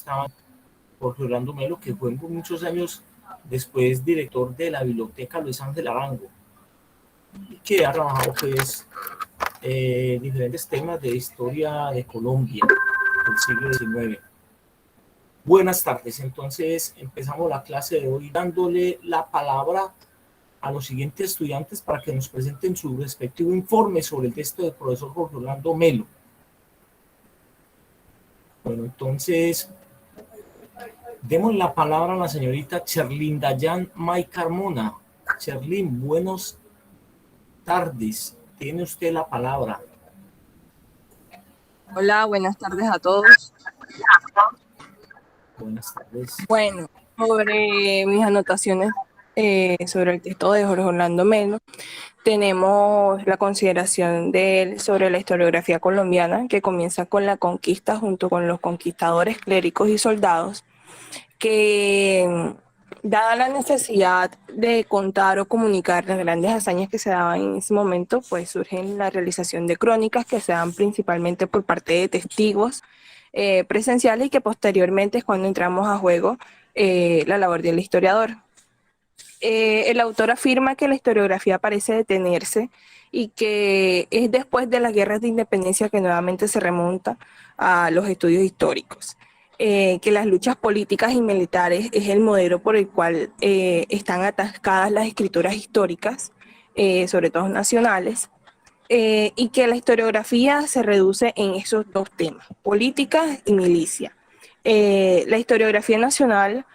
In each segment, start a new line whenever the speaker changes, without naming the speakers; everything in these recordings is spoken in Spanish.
estaba Jorge Orlando Melo, que fue por muchos años después director de la Biblioteca Luis Ángel Arango, y que ha trabajado pues diferentes temas de historia de Colombia del siglo XIX. Buenas tardes, entonces empezamos la clase de hoy dándole la palabra a los siguientes estudiantes para que nos presenten su respectivo informe sobre el texto del profesor Jorge Orlando Melo. Bueno, entonces demos la palabra a la señorita Cherlyn Dayan May Carmona. Cherlyn, buenas tardes. Tiene usted la palabra.
Hola, buenas tardes a todos.
Buenas tardes.
Bueno, sobre mis anotaciones sobre el texto de Jorge Orlando Melo, tenemos la consideración de él sobre la historiografía colombiana, que comienza con la conquista junto con los conquistadores, clérigos y soldados, que dada la necesidad de contar o comunicar las grandes hazañas que se daban en ese momento, pues surge la realización de crónicas que se dan principalmente por parte de testigos presenciales, y que posteriormente es cuando entramos a juego la labor del historiador. El autor afirma que la historiografía parece detenerse y que es después de las guerras de independencia que nuevamente se remonta a los estudios históricos. Que las luchas políticas y militares es el modelo por el cual están atascadas las escrituras históricas, sobre todo nacionales, y que la historiografía se reduce en esos dos temas, política y milicia. La historiografía nacional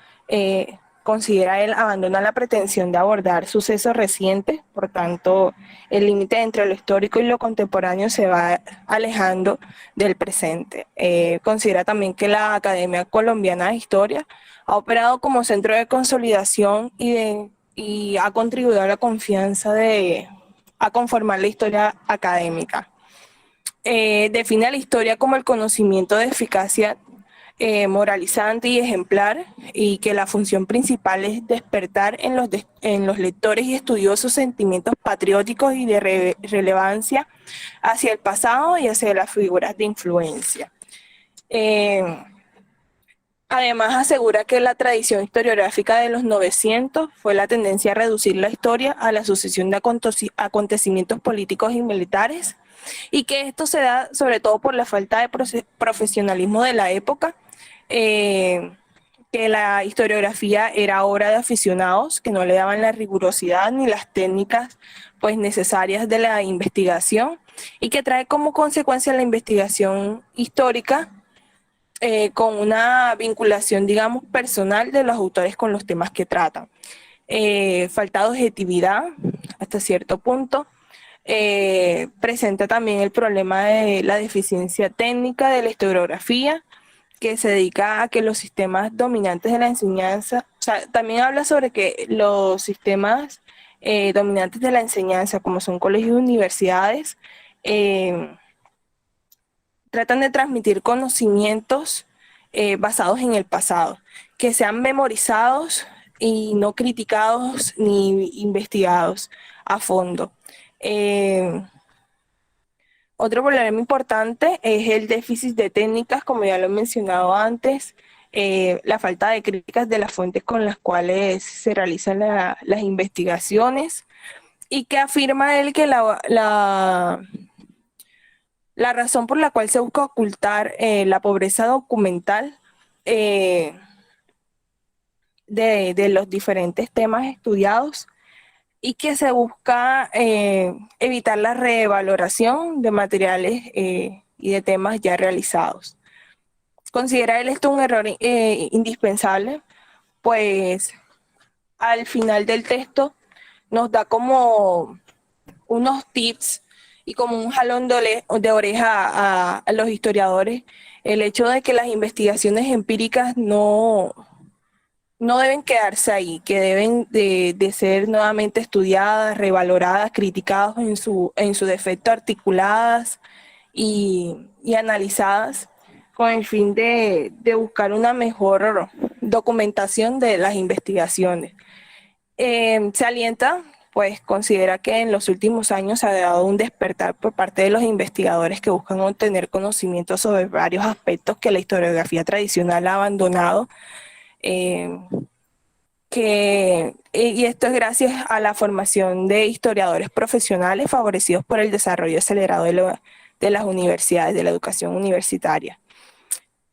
considera él abandona la pretensión de abordar sucesos recientes, por tanto el límite entre lo histórico y lo contemporáneo se va alejando del presente. Considera también que la Academia Colombiana de Historia ha operado como centro de consolidación y ha contribuido a la confianza a conformar la historia académica. Define a la historia como el conocimiento de eficacia moralizante y ejemplar, y que la función principal es despertar en los lectores y estudiosos sentimientos patrióticos y de relevancia hacia el pasado y hacia las figuras de influencia. Además, asegura que la tradición historiográfica de los 900 fue la tendencia a reducir la historia a la sucesión de acontecimientos políticos y militares, y que esto se da sobre todo por la falta de profesionalismo de la época, que la historiografía era obra de aficionados que no le daban la rigurosidad ni las técnicas pues necesarias de la investigación, y que trae como consecuencia la investigación histórica con una vinculación, digamos, personal de los autores con los temas que tratan. Falta de objetividad hasta cierto punto. Presenta también el problema de la deficiencia técnica de la historiografía, que se dedica a que los sistemas dominantes de la enseñanza, o sea, también habla sobre que los sistemas dominantes de la enseñanza, como son colegios y universidades, tratan de transmitir conocimientos basados en el pasado, que sean memorizados y no criticados ni investigados a fondo. Otro problema importante es el déficit de técnicas, como ya lo he mencionado antes, la falta de críticas de las fuentes con las cuales se realizan las investigaciones, y que afirma él que la razón por la cual se busca ocultar la pobreza documental de los diferentes temas estudiados, y que se busca evitar la revaloración de materiales y de temas ya realizados. Considera él esto un error indispensable, pues al final del texto nos da como unos tips y como un jalón de oreja a los historiadores, el hecho de que las investigaciones empíricas no deben quedarse ahí, que deben de ser nuevamente estudiadas, revaloradas, criticadas en su defecto, articuladas y analizadas con el fin de buscar una mejor documentación de las investigaciones. Se alienta pues considera que en los últimos años se ha dado un despertar por parte de los investigadores que buscan obtener conocimiento sobre varios aspectos que la historiografía tradicional ha abandonado, eh, y esto es gracias a la formación de historiadores profesionales favorecidos por el desarrollo acelerado de las universidades, de la educación universitaria.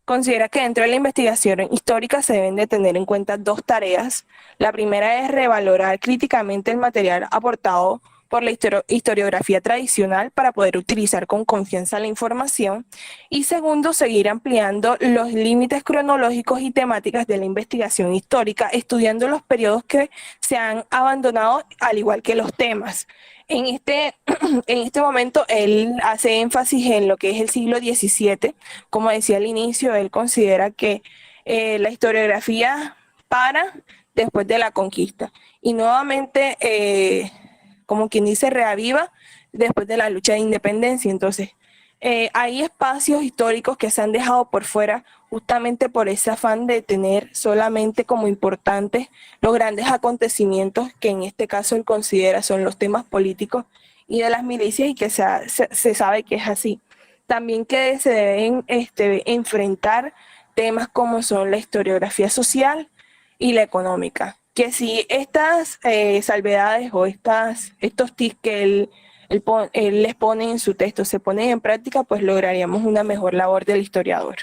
Considera que dentro de la investigación histórica se deben de tener en cuenta dos tareas. La primera es revalorar críticamente el material aportado por la historiografía tradicional para poder utilizar con confianza la información. Y segundo, seguir ampliando los límites cronológicos y temáticas de la investigación histórica, estudiando los periodos que se han abandonado, al igual que los temas. En este momento, él hace énfasis en lo que es el siglo XVII. Como decía al inicio, él considera que la historiografía para después de la conquista y nuevamente, como quien dice, reaviva después de la lucha de independencia. Entonces, hay espacios históricos que se han dejado por fuera justamente por ese afán de tener solamente como importantes los grandes acontecimientos que en este caso él considera son los temas políticos y de las milicias, y que se sabe que es así. También que se deben enfrentar temas como son la historiografía social y la económica. Que si estas salvedades o estos tips que él les pone en su texto se ponen en práctica, pues lograríamos una mejor labor del historiador.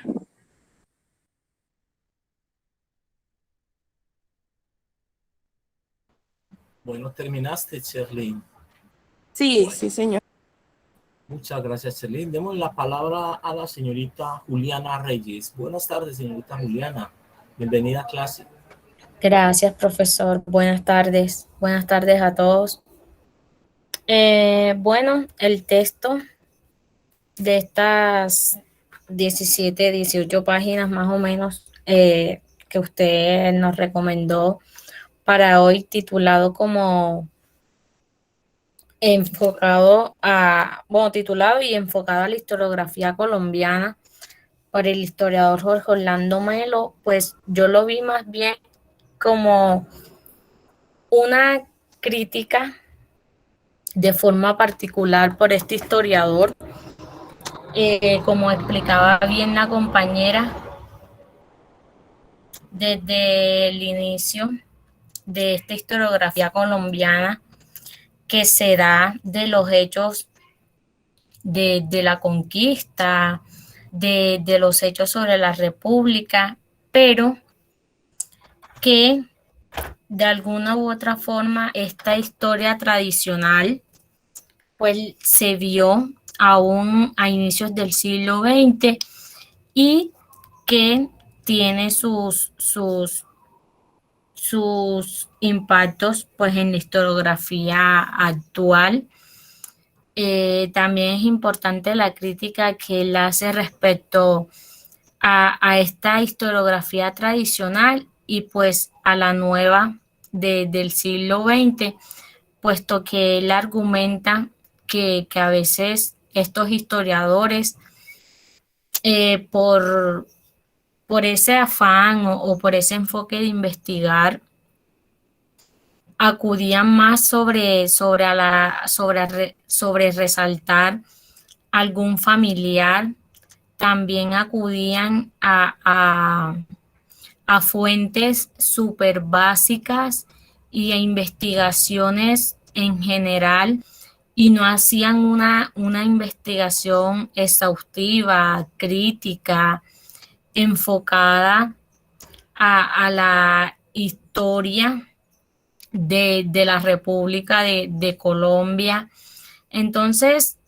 Bueno, terminaste, Sherlyn.
Sí, sí, señor.
Muchas gracias, Sherlyn. Demos la palabra a la señorita Juliana Reyes. Buenas tardes, señorita Juliana. Bienvenida a clase.
Gracias, profesor. Buenas tardes. Buenas tardes a todos. Bueno, el texto de estas 17, 18 páginas más o menos que usted nos recomendó para hoy, titulado como titulado y enfocado a la historiografía colombiana por el historiador Jorge Orlando Melo, pues yo lo vi más bien como una crítica de forma particular por este historiador, como explicaba bien la compañera, desde el inicio de esta historiografía colombiana que se da de los hechos de la conquista, de los hechos sobre la República, pero que de alguna u otra forma esta historia tradicional pues se vio aún a inicios del siglo XX y que tiene sus impactos pues en la historiografía actual. También es importante la crítica que él hace respecto a esta historiografía tradicional y pues a la nueva del siglo XX, puesto que él argumenta que a veces estos historiadores, por ese afán o por ese enfoque de investigar, acudían más sobre resaltar algún familiar, también acudían a fuentes súper básicas y a investigaciones en general, y no hacían una investigación exhaustiva, crítica, enfocada a la historia de la República de Colombia. Entonces,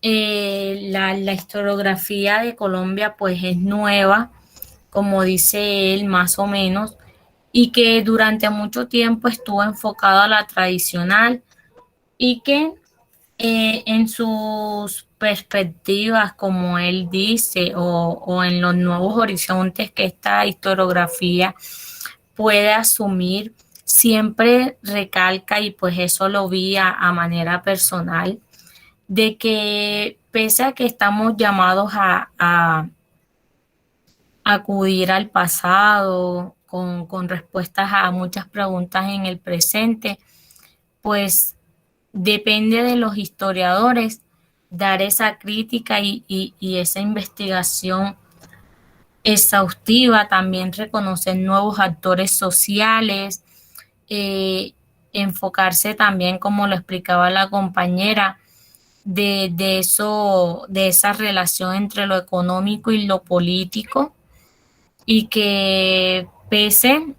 la historiografía de Colombia pues es nueva, como dice él, más o menos, y que durante mucho tiempo estuvo enfocada a la tradicional y que en sus perspectivas, como él dice, o en los nuevos horizontes que esta historiografía puede asumir, siempre recalca, y pues eso lo vi a manera personal, de que pese a que estamos llamados a acudir al pasado con respuestas a muchas preguntas en el presente, pues depende de los historiadores dar esa crítica y esa investigación exhaustiva, también reconocer nuevos actores sociales, eh, enfocarse también, como lo explicaba la compañera, de esa relación entre lo económico y lo político, y que pese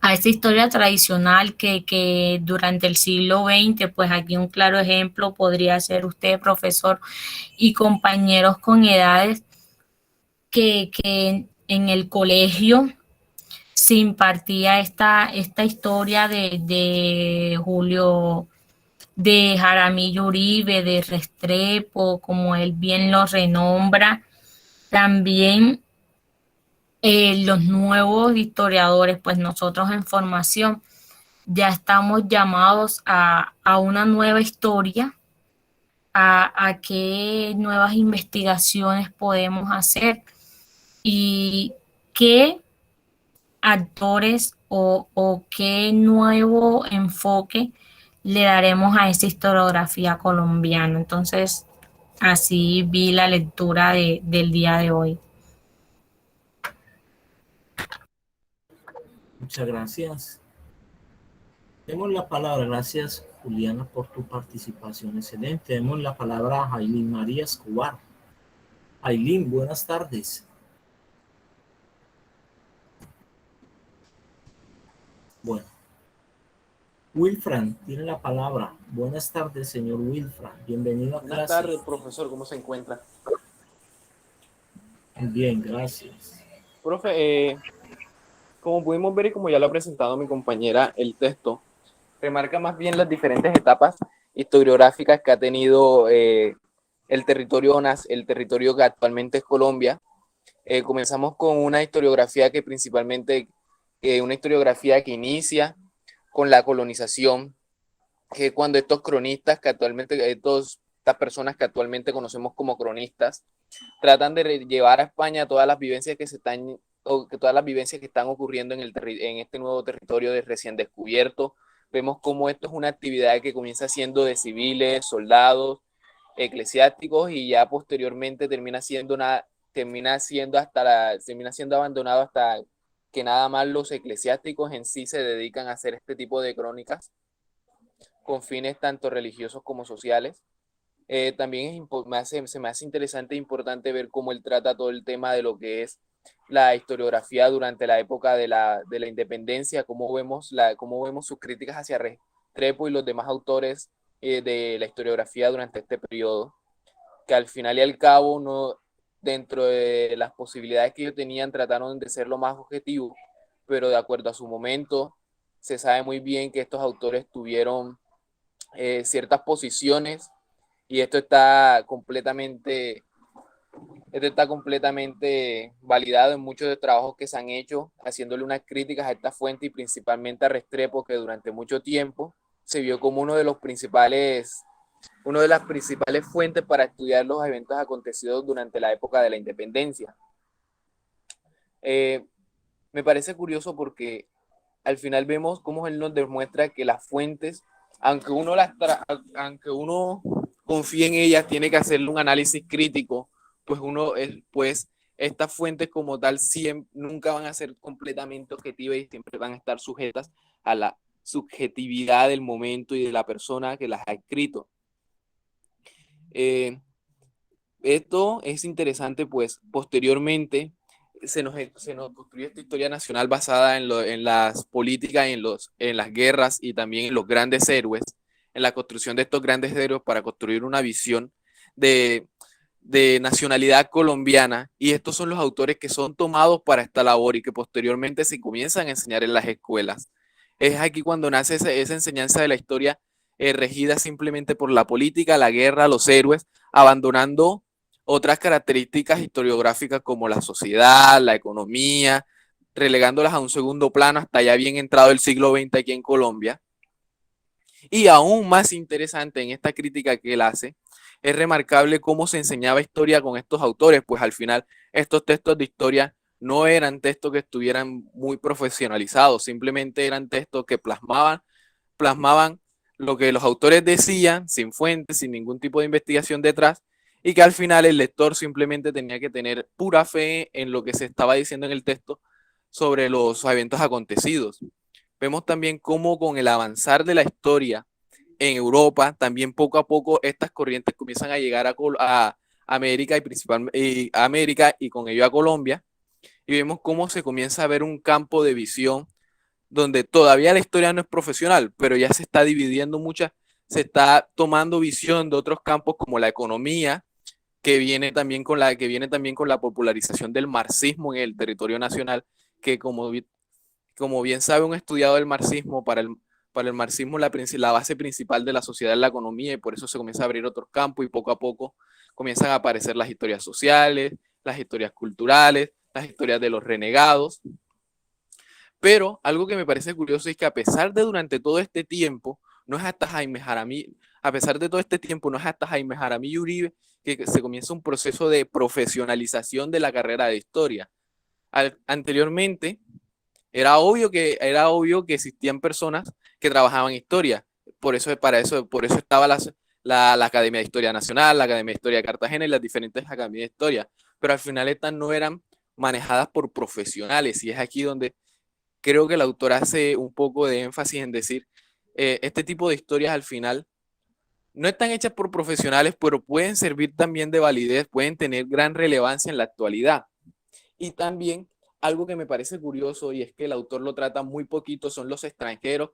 a esa historia tradicional que durante el siglo XX, pues aquí un claro ejemplo podría ser usted, profesor, y compañeros con edades que en el colegio se impartía esta historia de Julio, de Jaramillo Uribe, de Restrepo, como él bien lo renombra. También los nuevos historiadores, pues nosotros en formación ya estamos llamados a una nueva historia, a qué nuevas investigaciones podemos hacer y qué actores o qué nuevo enfoque le daremos a esa historiografía colombiana. Entonces, así vi la lectura del día de hoy.
Muchas gracias. Demos la palabra, gracias Juliana por tu participación excelente. Demos la palabra a Ailín María Escobar. Ailín, buenas tardes. Bueno, Wilfran tiene la palabra. Buenas tardes, señor Wilfran. Bienvenido a clase.
Buenas tardes, profesor. ¿Cómo se encuentra?
Bien, gracias.
Profe, como pudimos ver y como ya lo ha presentado mi compañera, el texto remarca más bien las diferentes etapas historiográficas que ha tenido el territorio que actualmente es Colombia. Comenzamos con una historiografía que principalmente, una historiografía que inicia con la colonización, que cuando estos cronistas que actualmente, estas personas que actualmente conocemos como cronistas, tratan de llevar a España todas las vivencias que todas las vivencias que están ocurriendo en este nuevo territorio de recién descubierto. Vemos cómo esto es una actividad que comienza siendo de civiles, soldados, eclesiásticos, y ya posteriormente termina siendo abandonado hasta que nada más los eclesiásticos en sí se dedican a hacer este tipo de crónicas con fines tanto religiosos como sociales. También se me hace interesante e importante ver cómo él trata todo el tema de lo que es la historiografía durante la época de la independencia, cómo vemos sus críticas hacia Restrepo y los demás autores de la historiografía durante este periodo, que al final y al cabo, no, dentro de las posibilidades que ellos tenían, trataron de ser lo más objetivos, pero de acuerdo a su momento, se sabe muy bien que estos autores tuvieron ciertas posiciones, y esto está completamente validado en muchos de los trabajos que se han hecho, haciéndole unas críticas a esta fuente y principalmente a Restrepo, que durante mucho tiempo se vio como una de las principales fuentes para estudiar los eventos acontecidos durante la época de la independencia. Me parece curioso porque al final vemos cómo él nos demuestra que las fuentes, aunque uno confíe en ellas, tiene que hacerle un análisis crítico, pues estas fuentes como tal nunca van a ser completamente objetivas y siempre van a estar sujetas a la subjetividad del momento y de la persona que las ha escrito. Esto es interesante, pues posteriormente se nos construye esta historia nacional basada en las políticas, en las guerras y también en los grandes héroes, en la construcción de estos grandes héroes para construir una visión de nacionalidad colombiana, y estos son los autores que son tomados para esta labor y que posteriormente se comienzan a enseñar en las escuelas. Es aquí cuando nace esa enseñanza de la historia regida simplemente por la política, la guerra, los héroes, abandonando otras características historiográficas como la sociedad, la economía, relegándolas a un segundo plano hasta ya bien entrado el siglo XX aquí en Colombia. Y aún más interesante en esta crítica que él hace, es remarcable cómo se enseñaba historia con estos autores, pues al final estos textos de historia no eran textos que estuvieran muy profesionalizados, simplemente eran textos que plasmaban lo que los autores decían, sin fuentes, sin ningún tipo de investigación detrás, y que al final el lector simplemente tenía que tener pura fe en lo que se estaba diciendo en el texto sobre los eventos acontecidos. Vemos también cómo con el avanzar de la historia en Europa, también poco a poco estas corrientes comienzan a llegar a América y principalmente América y con ello a Colombia, y vemos cómo se comienza a ver un campo de visión donde todavía la historia no es profesional, pero ya se está dividiendo muchas, se está tomando visión de otros campos como la economía, que viene también con la popularización del marxismo en el territorio nacional, que como bien sabe un estudiado del marxismo, para el marxismo la base principal de la sociedad es la economía, y por eso se comienza a abrir otros campos y poco a poco comienzan a aparecer las historias sociales, las historias culturales, las historias de los renegados. Pero algo que me parece curioso es que a pesar de durante todo este tiempo, no es hasta Jaime Jaramillo, a pesar de todo este tiempo, no es hasta Jaime Jaramillo Uribe que se comienza un proceso de profesionalización de la carrera de historia. Anteriormente, era obvio que existían personas que trabajaban historia. Por eso estaba la Academia de Historia Nacional, la Academia de Historia de Cartagena y las diferentes academias de historia. Pero al final estas no eran manejadas por profesionales, y es aquí donde creo que el autor hace un poco de énfasis en decir, este tipo de historias al final no están hechas por profesionales, pero pueden servir también de validez, pueden tener gran relevancia en la actualidad. Y también algo que me parece curioso, y es que el autor lo trata muy poquito, son los extranjeros,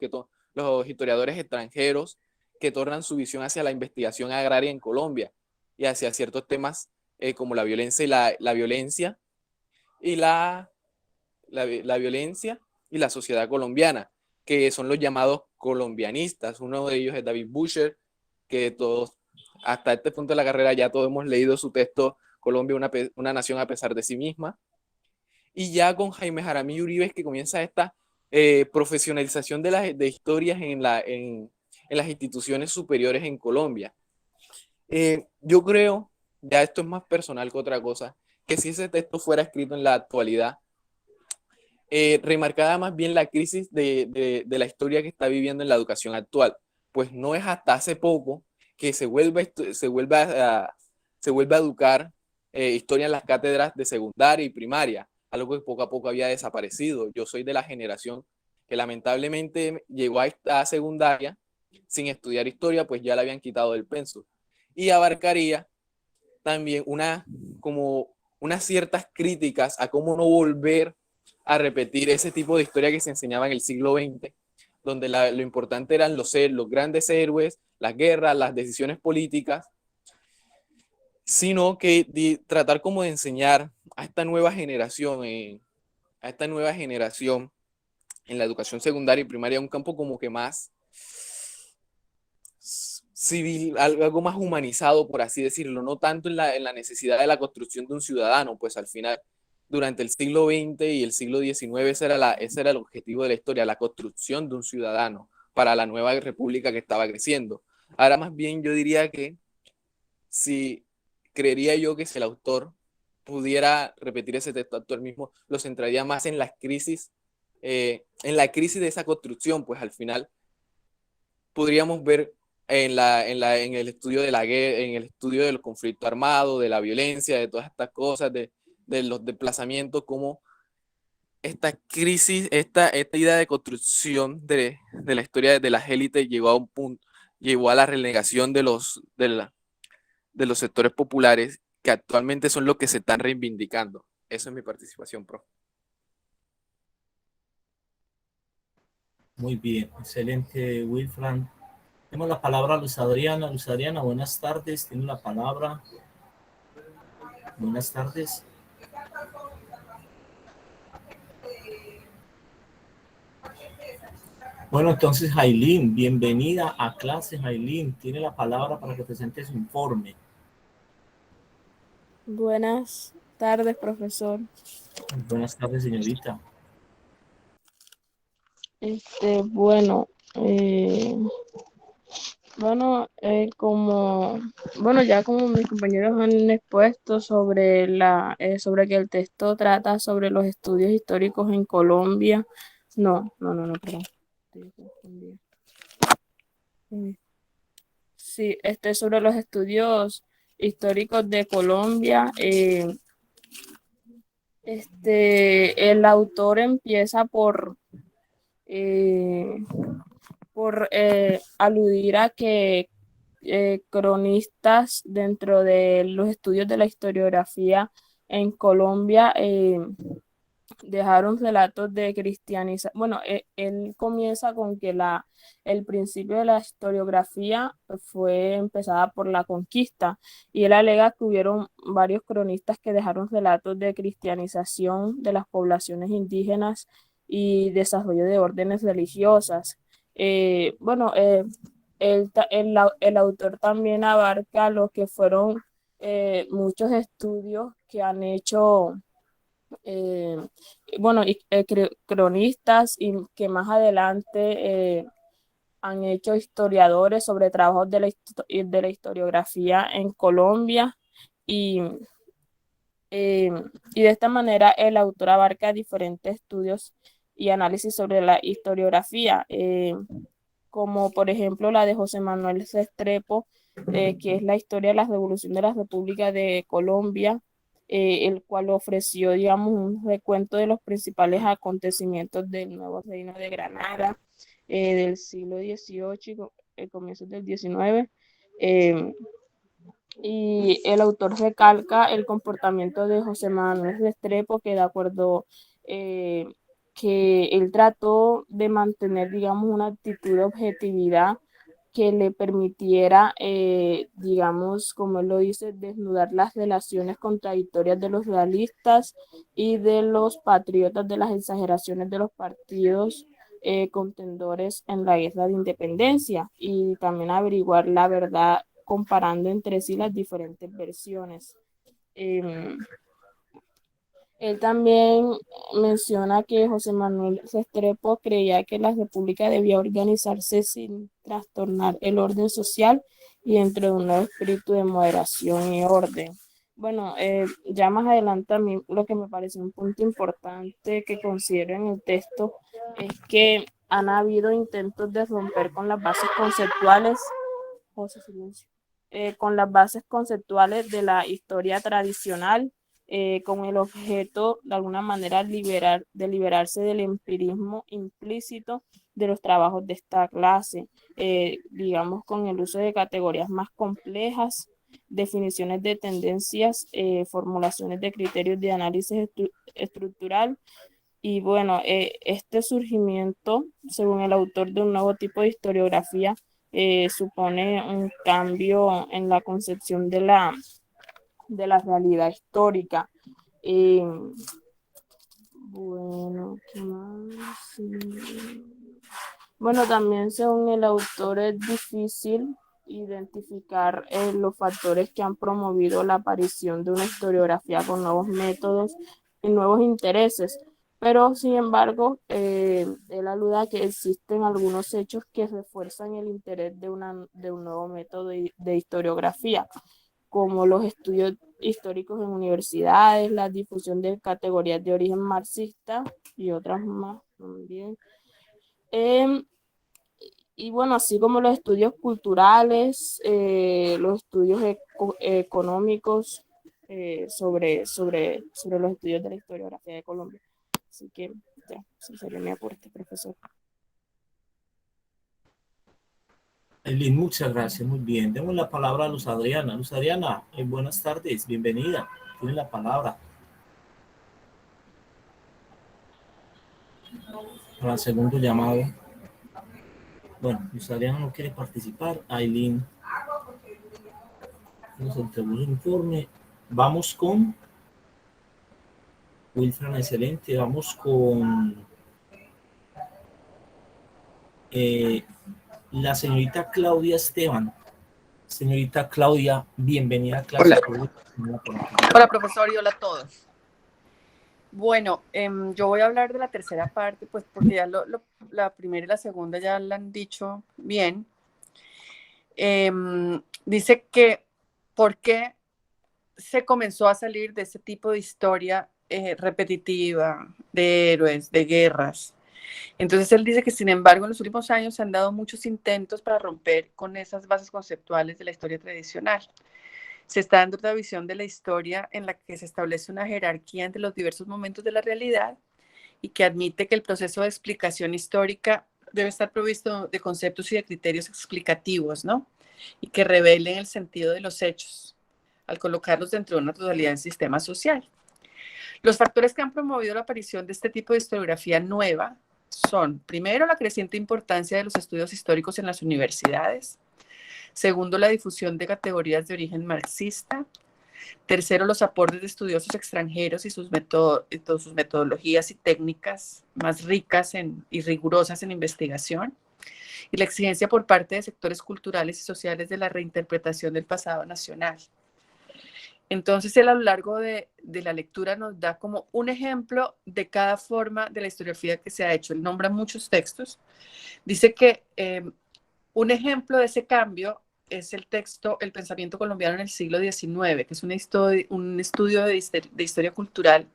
los historiadores extranjeros que tornan su visión hacia la investigación agraria en Colombia y hacia ciertos temas como la violencia y la violencia y la sociedad colombiana, que son los llamados colombianistas. Uno de ellos es David Busher, que todos, hasta este punto de la carrera, ya todos hemos leído su texto Colombia, una nación a pesar de sí misma. Y ya con Jaime Jaramillo Uribe es que comienza esta profesionalización de historias en las instituciones superiores en Colombia. Yo creo, ya esto es más personal que otra cosa, que si ese texto fuera escrito en la actualidad, remarcada más bien la crisis de la historia que está viviendo en la educación actual, pues no es hasta hace poco que se vuelve a educar historia en las cátedras de secundaria y primaria, algo que poco a poco había desaparecido. Yo soy de la generación que lamentablemente llegó a esta secundaria sin estudiar historia, pues ya la habían quitado del penso, y abarcaría también como unas ciertas críticas a cómo no volver a repetir ese tipo de historia que se enseñaba en el siglo XX, donde lo importante eran los grandes héroes, las guerras, las decisiones políticas, sino que tratar como de enseñar a esta nueva generación, en la educación secundaria y primaria, un campo como que más civil, algo más humanizado, por así decirlo, no tanto en la necesidad de la construcción de un ciudadano, pues al final, durante el siglo XX y el siglo XIX, ese era el objetivo de la historia, la construcción de un ciudadano para la nueva república que estaba creciendo. Ahora más bien yo diría que creería yo que si el autor pudiera repetir ese texto actual mismo, lo centraría más en en la crisis de esa construcción, pues al final podríamos ver en el estudio de la guerra, en el estudio del conflicto armado, de la violencia, de todas estas cosas, de los desplazamientos, como esta crisis, esta idea de construcción de la historia de las élites llegó a un punto, llegó a la relegación de los sectores populares, que actualmente son los que se están reivindicando. Esa es mi participación, profe.
Muy bien, excelente, Wilfran. Tenemos la palabra a Luz Adriana. Luz Adriana, buenas tardes. Tiene la palabra. Buenas tardes. Bueno, entonces, Jailin, bienvenida a clase, Jailin. Tiene la palabra para que presente su informe.
Buenas tardes, profesor.
Buenas tardes, señorita.
Bueno, ya como mis compañeros han expuesto sobre sobre que el texto trata sobre los estudios históricos en Colombia. No, perdón. Estoy confundida. Mm, Sí, sobre los estudios históricos de Colombia, el autor empieza eh, por aludir a que cronistas dentro de los estudios de la historiografía en Colombia dejaron relatos de cristianización. Bueno, él comienza con que el principio de la historiografía fue empezada por la conquista y él alega que hubieron varios cronistas que dejaron relatos de cristianización de las poblaciones indígenas y desarrollo de órdenes religiosas. Bueno, el autor también abarca lo que fueron muchos estudios que han hecho eh, bueno, cronistas y que más adelante han hecho historiadores sobre trabajos de la historiografía en Colombia y, eh, y de esta manera el autor abarca diferentes estudios y análisis sobre la historiografía, como por ejemplo la de José Manuel Restrepo, que es la historia de la revolución de la República de Colombia, el cual ofreció, digamos, un recuento de los principales acontecimientos del nuevo reino de Granada, del siglo XVIII y comienzos del XIX. eh, y el autor recalca el comportamiento de José Manuel Restrepo, que de acuerdo eh, que él trató de mantener, digamos, una actitud de objetividad que le permitiera, digamos, como él lo dice, desnudar las relaciones contradictorias de los realistas y de los patriotas de las exageraciones de los partidos contendores en la guerra de independencia y también averiguar la verdad comparando entre sí las diferentes versiones. Eh, Él también menciona que José Manuel Restrepo creía que la república debía organizarse sin trastornar el orden social y dentro de un nuevo espíritu de moderación y orden. Bueno, ya más adelante a mí lo que me parece un punto importante que considero en el texto es que han habido intentos de romper con las bases conceptuales, José, silencio, con las bases conceptuales de la historia tradicional, con el objeto de alguna manera de liberarse del empirismo implícito de los trabajos de esta clase, digamos con el uso de categorías más complejas, definiciones de tendencias, formulaciones de criterios de análisis estructural. Y bueno, este surgimiento, según el autor, de un nuevo tipo de historiografía, supone un cambio en la concepción de la realidad histórica. Eh, bueno, ¿qué más? Bueno, también según el autor es difícil identificar los factores que han promovido la aparición de una historiografía con nuevos métodos y nuevos intereses, pero sin embargo, él aluda a que existen algunos hechos que refuerzan el interés de un nuevo método de historiografía, como los estudios históricos en universidades, la difusión de categorías de origen marxista y otras más también. Y bueno, así como los estudios culturales, los estudios económicos sobre los estudios de la historiografía de Colombia. Así que ya, ese sería mi aporte, profesor.
Eileen, muchas gracias, muy bien. Demos la palabra a Luz Adriana. Luz Adriana, buenas tardes, bienvenida. Tiene la palabra. Para el segundo llamado. Bueno, Luz Adriana no quiere participar. Eileen nos entregó un informe. Vamos con Wilfran, excelente. Vamos con la señorita Claudia Esteban. Señorita Claudia, bienvenida a clase.
Hola. Hola, profesor, y hola a todos. Bueno, yo voy a hablar de la tercera parte, pues porque ya la primera y la segunda ya la han dicho bien. Dice que por qué se comenzó a salir de ese tipo de historia repetitiva, de héroes, de guerras. Entonces él dice que, sin embargo, en los últimos años se han dado muchos intentos para romper con esas bases conceptuales de la historia tradicional. Se está dando otra visión de la historia en la que se establece una jerarquía entre los diversos momentos de la realidad y que admite que el proceso de explicación histórica debe estar provisto de conceptos y de criterios explicativos, ¿no? Y que revelen el sentido de los hechos, al colocarlos dentro de una totalidad del sistema social. Los factores que han promovido la aparición de este tipo de historiografía nueva son, primero, la creciente importancia de los estudios históricos en las universidades; segundo, la difusión de categorías de origen marxista; tercero, los aportes de estudiosos extranjeros y sus metodologías y técnicas más ricas y rigurosas en investigación; y la exigencia por parte de sectores culturales y sociales de la reinterpretación del pasado nacional. Entonces, él a lo largo de la lectura nos da como un ejemplo de cada forma de la historiografía que se ha hecho. Él nombra muchos textos. Dice que un ejemplo de ese cambio es el texto El pensamiento colombiano en el siglo XIX, que es un estudio de historia cultural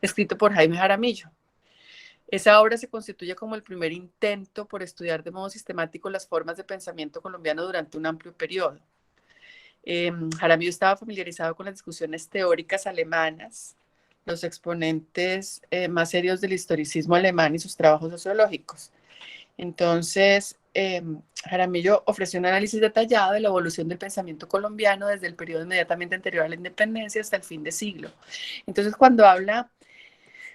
escrito por Jaime Jaramillo. Esa obra se constituye como el primer intento por estudiar de modo sistemático las formas de pensamiento colombiano durante un amplio periodo. Jaramillo estaba familiarizado con las discusiones teóricas alemanas, los exponentes más serios del historicismo alemán y sus trabajos sociológicos. Entonces, Jaramillo ofreció un análisis detallado de la evolución del pensamiento colombiano desde el periodo inmediatamente anterior a la independencia hasta el fin de siglo. Entonces, cuando habla,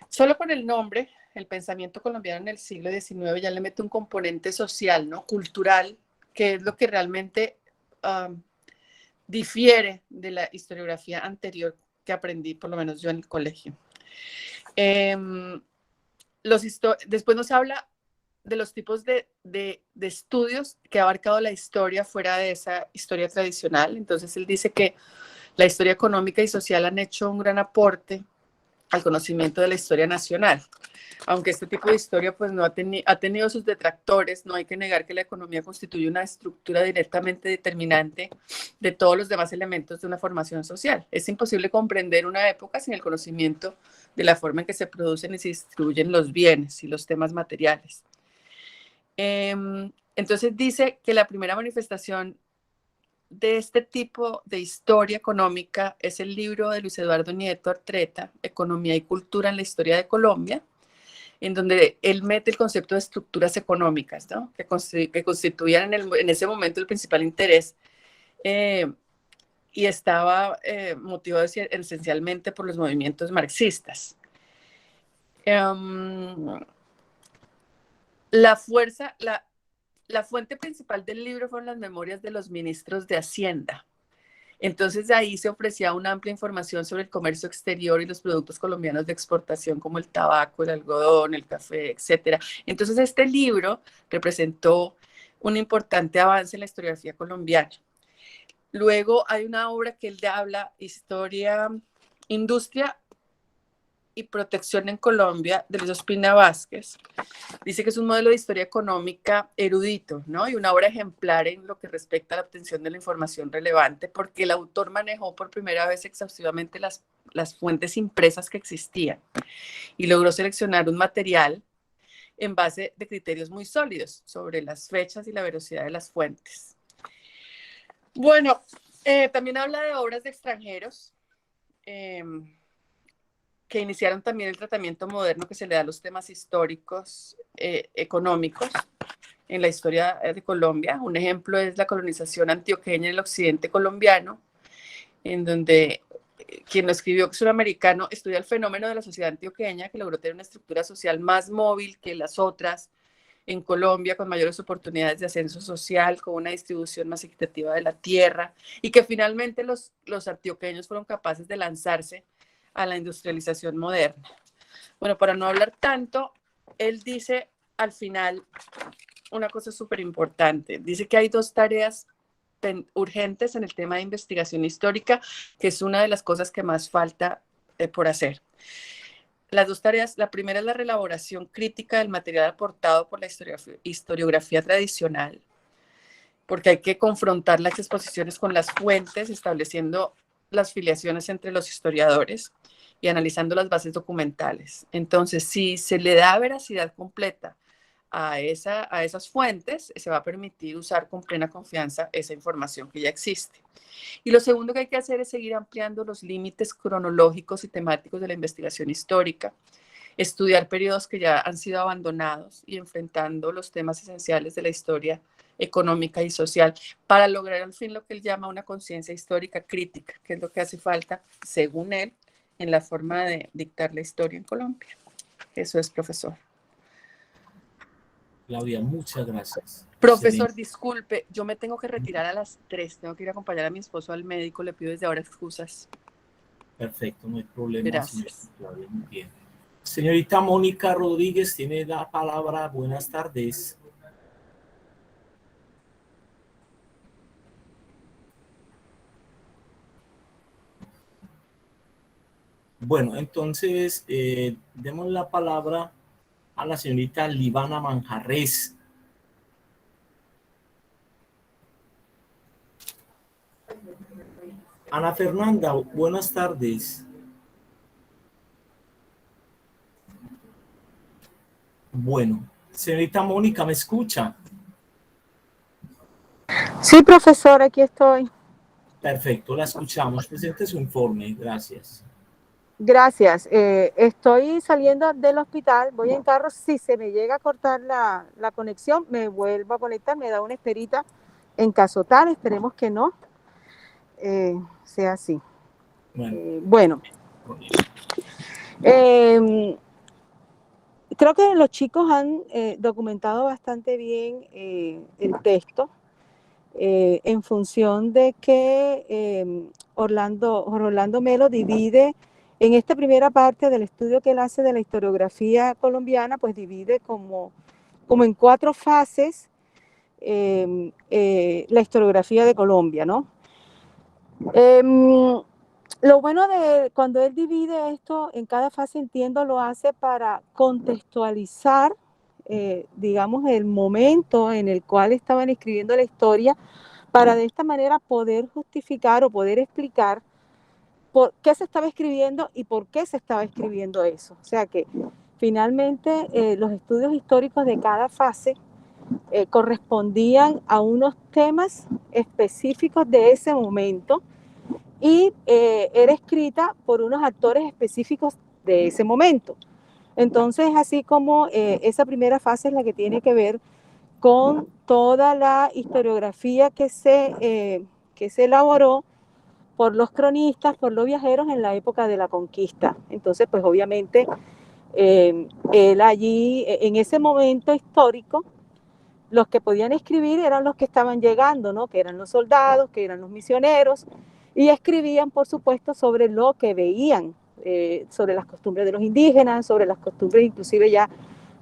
solo con el nombre, el pensamiento colombiano en el siglo XIX, ya le mete un componente social, ¿no? Cultural, que es lo que realmente difiere de la historiografía anterior que aprendí, por lo menos yo en el colegio. Después nos habla de los tipos de estudios que ha abarcado la historia fuera de esa historia tradicional. Entonces él dice que la historia económica y social han hecho un gran aporte al conocimiento de la historia nacional. Aunque este tipo de historia pues, ha tenido sus detractores, no hay que negar que la economía constituye una estructura directamente determinante de todos los demás elementos de una formación social. Es imposible comprender una época sin el conocimiento de la forma en que se producen y se distribuyen los bienes y los temas materiales. Entonces dice que la primera manifestación de este tipo de historia económica es el libro de Luis Eduardo Nieto Artreta, Economía y Cultura en la Historia de Colombia, en donde él mete el concepto de estructuras económicas, ¿no? que constituían en ese momento el principal interés y estaba motivado esencialmente por los movimientos marxistas. La fuente principal del libro fueron las memorias de los ministros de Hacienda. Entonces de ahí se ofrecía una amplia información sobre el comercio exterior y los productos colombianos de exportación como el tabaco, el algodón, el café, etc. Entonces este libro representó un importante avance en la historiografía colombiana. Luego hay una obra que él habla, Industria y Protección en Colombia, de Luis Ospina Vázquez. Dice que es un modelo de historia económica erudito, ¿no? Y una obra ejemplar en lo que respecta a la obtención de la información relevante, porque el autor manejó por primera vez exhaustivamente las fuentes impresas que existían y logró seleccionar un material en base de criterios muy sólidos sobre las fechas y la veracidad de las fuentes. Bueno, también habla de obras de extranjeros, que iniciaron también el tratamiento moderno que se le da a los temas históricos, económicos, en la historia de Colombia. Un ejemplo es la colonización antioqueña en el occidente colombiano, en donde quien lo escribió, que es un americano, estudia el fenómeno de la sociedad antioqueña, que logró tener una estructura social más móvil que las otras en Colombia, con mayores oportunidades de ascenso social, con una distribución más equitativa de la tierra, y que finalmente los antioqueños fueron capaces de lanzarse a la industrialización moderna. Bueno, para no hablar tanto, él dice al final una cosa súper importante. Dice que hay dos tareas urgentes en el tema de investigación histórica, que es una de las cosas que más falta por hacer. Las dos tareas, la primera es la reelaboración crítica del material aportado por la historiografía tradicional, porque hay que confrontar las exposiciones con las fuentes, estableciendo las filiaciones entre los historiadores y analizando las bases documentales. Entonces, si se le da veracidad completa a esas fuentes, se va a permitir usar con plena confianza esa información que ya existe. Y lo segundo que hay que hacer es seguir ampliando los límites cronológicos y temáticos de la investigación histórica, estudiar periodos que ya han sido abandonados y enfrentando los temas esenciales de la historia económica y social para lograr al fin lo que él llama una conciencia histórica crítica, que es lo que hace falta, según él, en la forma de dictar la historia en Colombia. Eso es, profesor.
Claudia, muchas gracias.
Profesor,
Excelente.
disculpe, yo me tengo que retirar a las 3, tengo que ir a acompañar a mi esposo al médico, le pido desde ahora excusas.
Perfecto, no hay problema.
Gracias.
Señorita Claudia, muy bien. Señorita Mónica Rodríguez tiene la palabra. Buenas tardes. Bueno, entonces demos la palabra a la señorita Livana Manjarres. Ana Fernanda, buenas tardes. Bueno, señorita Mónica, ¿me escucha?
Sí, profesor, aquí estoy.
Perfecto, la escuchamos. Presente su informe. Gracias.
Gracias. Estoy saliendo del hospital, voy en carro. Si se me llega a cortar la conexión, me vuelvo a conectar, me da una esperita en caso tal. Esperemos que no sea así. Bueno. Creo que los chicos han documentado bastante bien el texto. En función de que Orlando Melo divide en esta primera parte del estudio que él hace de la historiografía colombiana, pues divide como en 4 fases la historiografía de Colombia, ¿no? Lo bueno de cuando él divide esto en cada fase, entiendo, lo hace para contextualizar digamos, el momento en el cual estaban escribiendo la historia, para de esta manera poder justificar o poder explicar por qué se estaba escribiendo y por qué se estaba escribiendo eso. O sea que finalmente los estudios históricos de cada fase correspondían a unos temas específicos de ese momento y era escrita por unos actores específicos de ese momento. Entonces, así como esa primera fase es la que tiene que ver con toda la historiografía que se elaboró por los cronistas, por los viajeros en la época de la conquista. Entonces, pues obviamente, él allí, en ese momento histórico, los que podían escribir eran los que estaban llegando, ¿no? Que eran los soldados, que eran los misioneros, y escribían, por supuesto, sobre lo que veían, sobre las costumbres de los indígenas, sobre las costumbres inclusive ya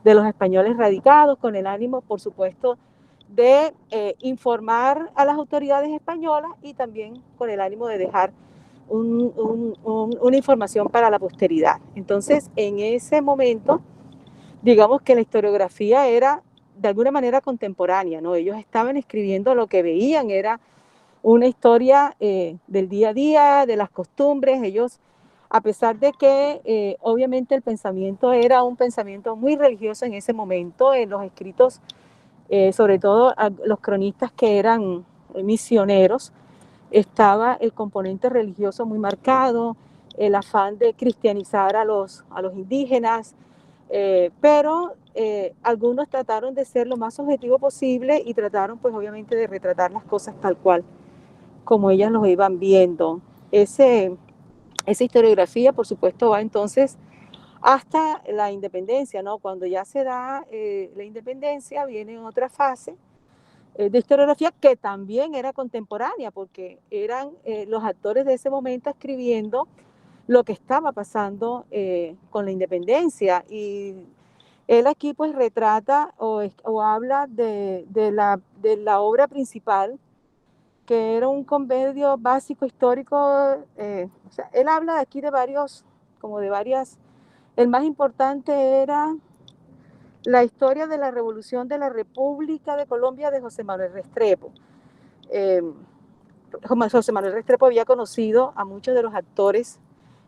de los españoles radicados, con el ánimo, por supuesto, de informar a las autoridades españolas y también con el ánimo de dejar una información para la posteridad. Entonces, en ese momento, digamos que la historiografía era de alguna manera contemporánea, ¿no? Ellos estaban escribiendo lo que veían, era una historia del día a día, de las costumbres. Ellos, a pesar de que obviamente el pensamiento era un pensamiento muy religioso en ese momento, en los escritos, sobre todo los cronistas que eran misioneros, estaba el componente religioso muy marcado, el afán de cristianizar a los indígenas, pero algunos trataron de ser lo más objetivo posible y trataron pues obviamente de retratar las cosas tal cual como ellas los iban viendo. Esa historiografía, por supuesto, va entonces hasta la independencia, ¿no? Cuando ya se da la independencia, viene otra fase de historiografía que también era contemporánea, porque eran los actores de ese momento escribiendo lo que estaba pasando con la independencia. Y él aquí pues retrata o habla de la obra principal, que era un compendio básico histórico. O sea, él habla aquí de varias, el más importante era la historia de la revolución de la República de Colombia de José Manuel Restrepo. José Manuel Restrepo había conocido a muchos de los actores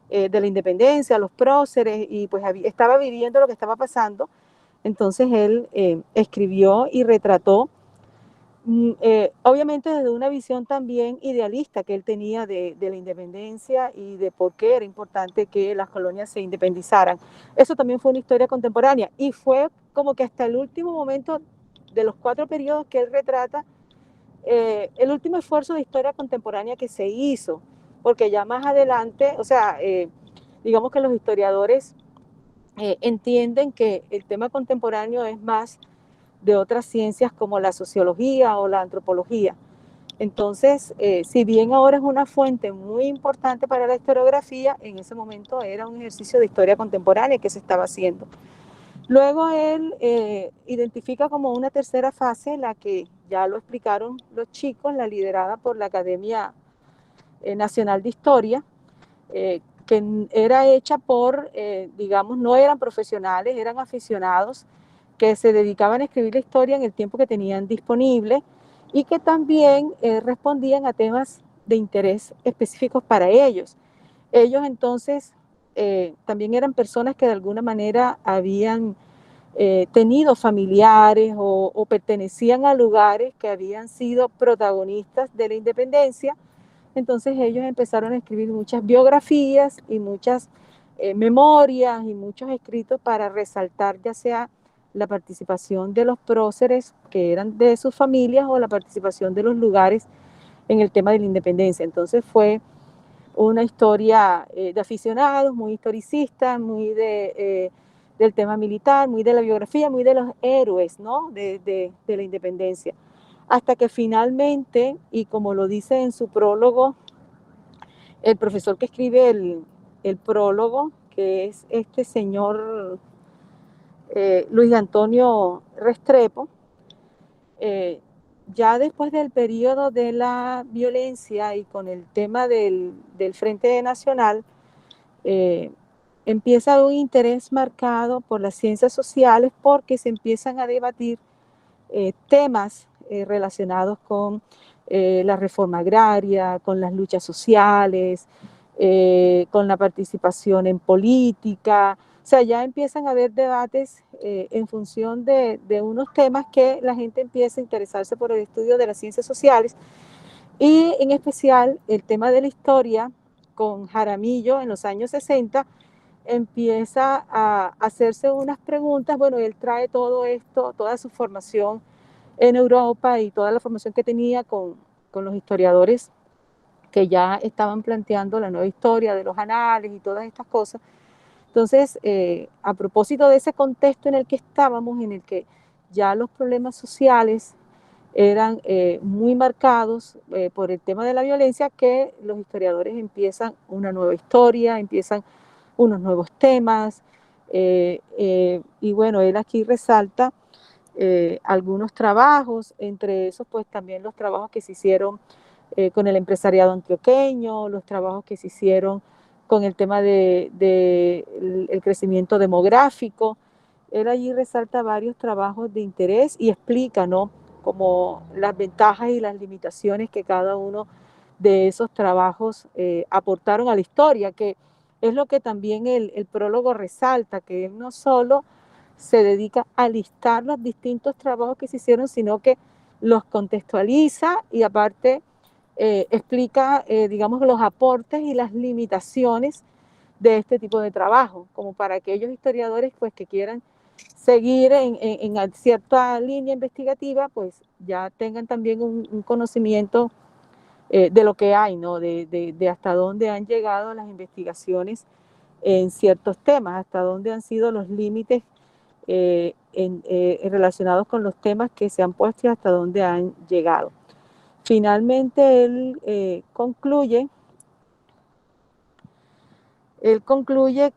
de la independencia, a los próceres, y pues estaba viviendo lo que estaba pasando Entonces él escribió y retrató, obviamente desde una visión también idealista que él tenía de la independencia y de por qué era importante que las colonias se independizaran. Eso también fue una historia contemporánea y fue como que hasta el último momento de los 4 periodos que él retrata, el último esfuerzo de historia contemporánea que se hizo, porque ya más adelante, o sea, digamos que los historiadores entienden que el tema contemporáneo es más de otras ciencias como la sociología o la antropología. Entonces, si bien ahora es una fuente muy importante para la historiografía, en ese momento era un ejercicio de historia contemporánea que se estaba haciendo. Luego él identifica como una tercera fase, la que ya lo explicaron los chicos, la liderada por la Academia Nacional de Historia, que era hecha por, digamos, no eran profesionales, eran aficionados que se dedicaban a escribir la historia en el tiempo que tenían disponible y que también respondían a temas de interés específicos para ellos. Ellos entonces también eran personas que de alguna manera habían tenido familiares o pertenecían a lugares que habían sido protagonistas de la independencia. Entonces ellos empezaron a escribir muchas biografías y muchas memorias y muchos escritos para resaltar ya sea la participación de los próceres que eran de sus familias o la participación de los lugares en el tema de la independencia. Entonces fue una historia de aficionados, muy historicista, muy del tema militar, muy de la biografía, muy de los héroes, ¿no? de la independencia. Hasta que finalmente, y como lo dice en su prólogo, el profesor que escribe el prólogo, que es este señor Luis Antonio Restrepo, ya después del periodo de la violencia y con el tema del Frente Nacional, empieza un interés marcado por las ciencias sociales porque se empiezan a debatir temas relacionados con la reforma agraria, con las luchas sociales, con la participación en política. O sea, ya empiezan a haber debates en función de unos temas que la gente empieza a interesarse por el estudio de las ciencias sociales y en especial el tema de la historia con Jaramillo en los años 60 empieza a hacerse unas preguntas. Bueno, él trae todo esto, toda su formación en Europa y toda la formación que tenía con los historiadores que ya estaban planteando la nueva historia de los anales y todas estas cosas. Entonces, a propósito de ese contexto en el que estábamos, en el que ya los problemas sociales eran muy marcados por el tema de la violencia, que los historiadores empiezan una nueva historia, empiezan unos nuevos temas, y bueno, él aquí resalta algunos trabajos, entre esos pues también los trabajos que se hicieron con el empresariado antioqueño, los trabajos que se hicieron con el tema del crecimiento demográfico. Él allí resalta varios trabajos de interés y explica, ¿no?, como las ventajas y las limitaciones que cada uno de esos trabajos aportaron a la historia, que es lo que también el prólogo resalta, que él no solo se dedica a listar los distintos trabajos que se hicieron, sino que los contextualiza y aparte explica, digamos, los aportes y las limitaciones de este tipo de trabajo, como para aquellos historiadores pues, que quieran seguir en cierta línea investigativa, pues ya tengan también un conocimiento de lo que hay, ¿no? de hasta dónde han llegado las investigaciones en ciertos temas, hasta dónde han sido los límites relacionados con los temas que se han puesto y hasta dónde han llegado. Finalmente, él concluye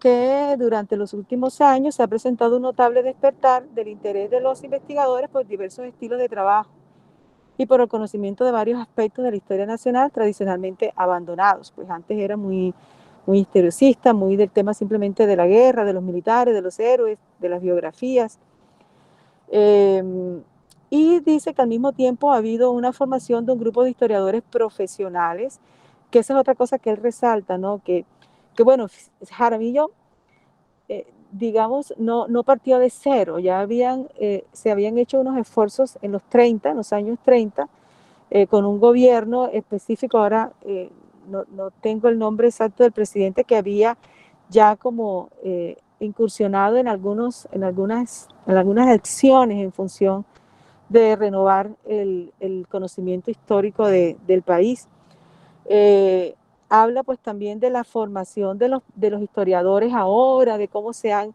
que durante los últimos años se ha presentado un notable despertar del interés de los investigadores por diversos estilos de trabajo y por el conocimiento de varios aspectos de la historia nacional tradicionalmente abandonados, pues antes era muy historicista, muy del tema simplemente de la guerra, de los militares, de los héroes, de las biografías. Y dice que al mismo tiempo ha habido una formación de un grupo de historiadores profesionales, que esa es otra cosa que él resalta, ¿no? Que bueno, Jaramillo digamos, no partió de cero, ya se habían hecho unos esfuerzos en los años 30, con un gobierno específico. Ahora no tengo el nombre exacto del presidente, que había ya como incursionado en algunas acciones en función de renovar el conocimiento histórico del país. Habla pues también de la formación de los historiadores ahora, de cómo se han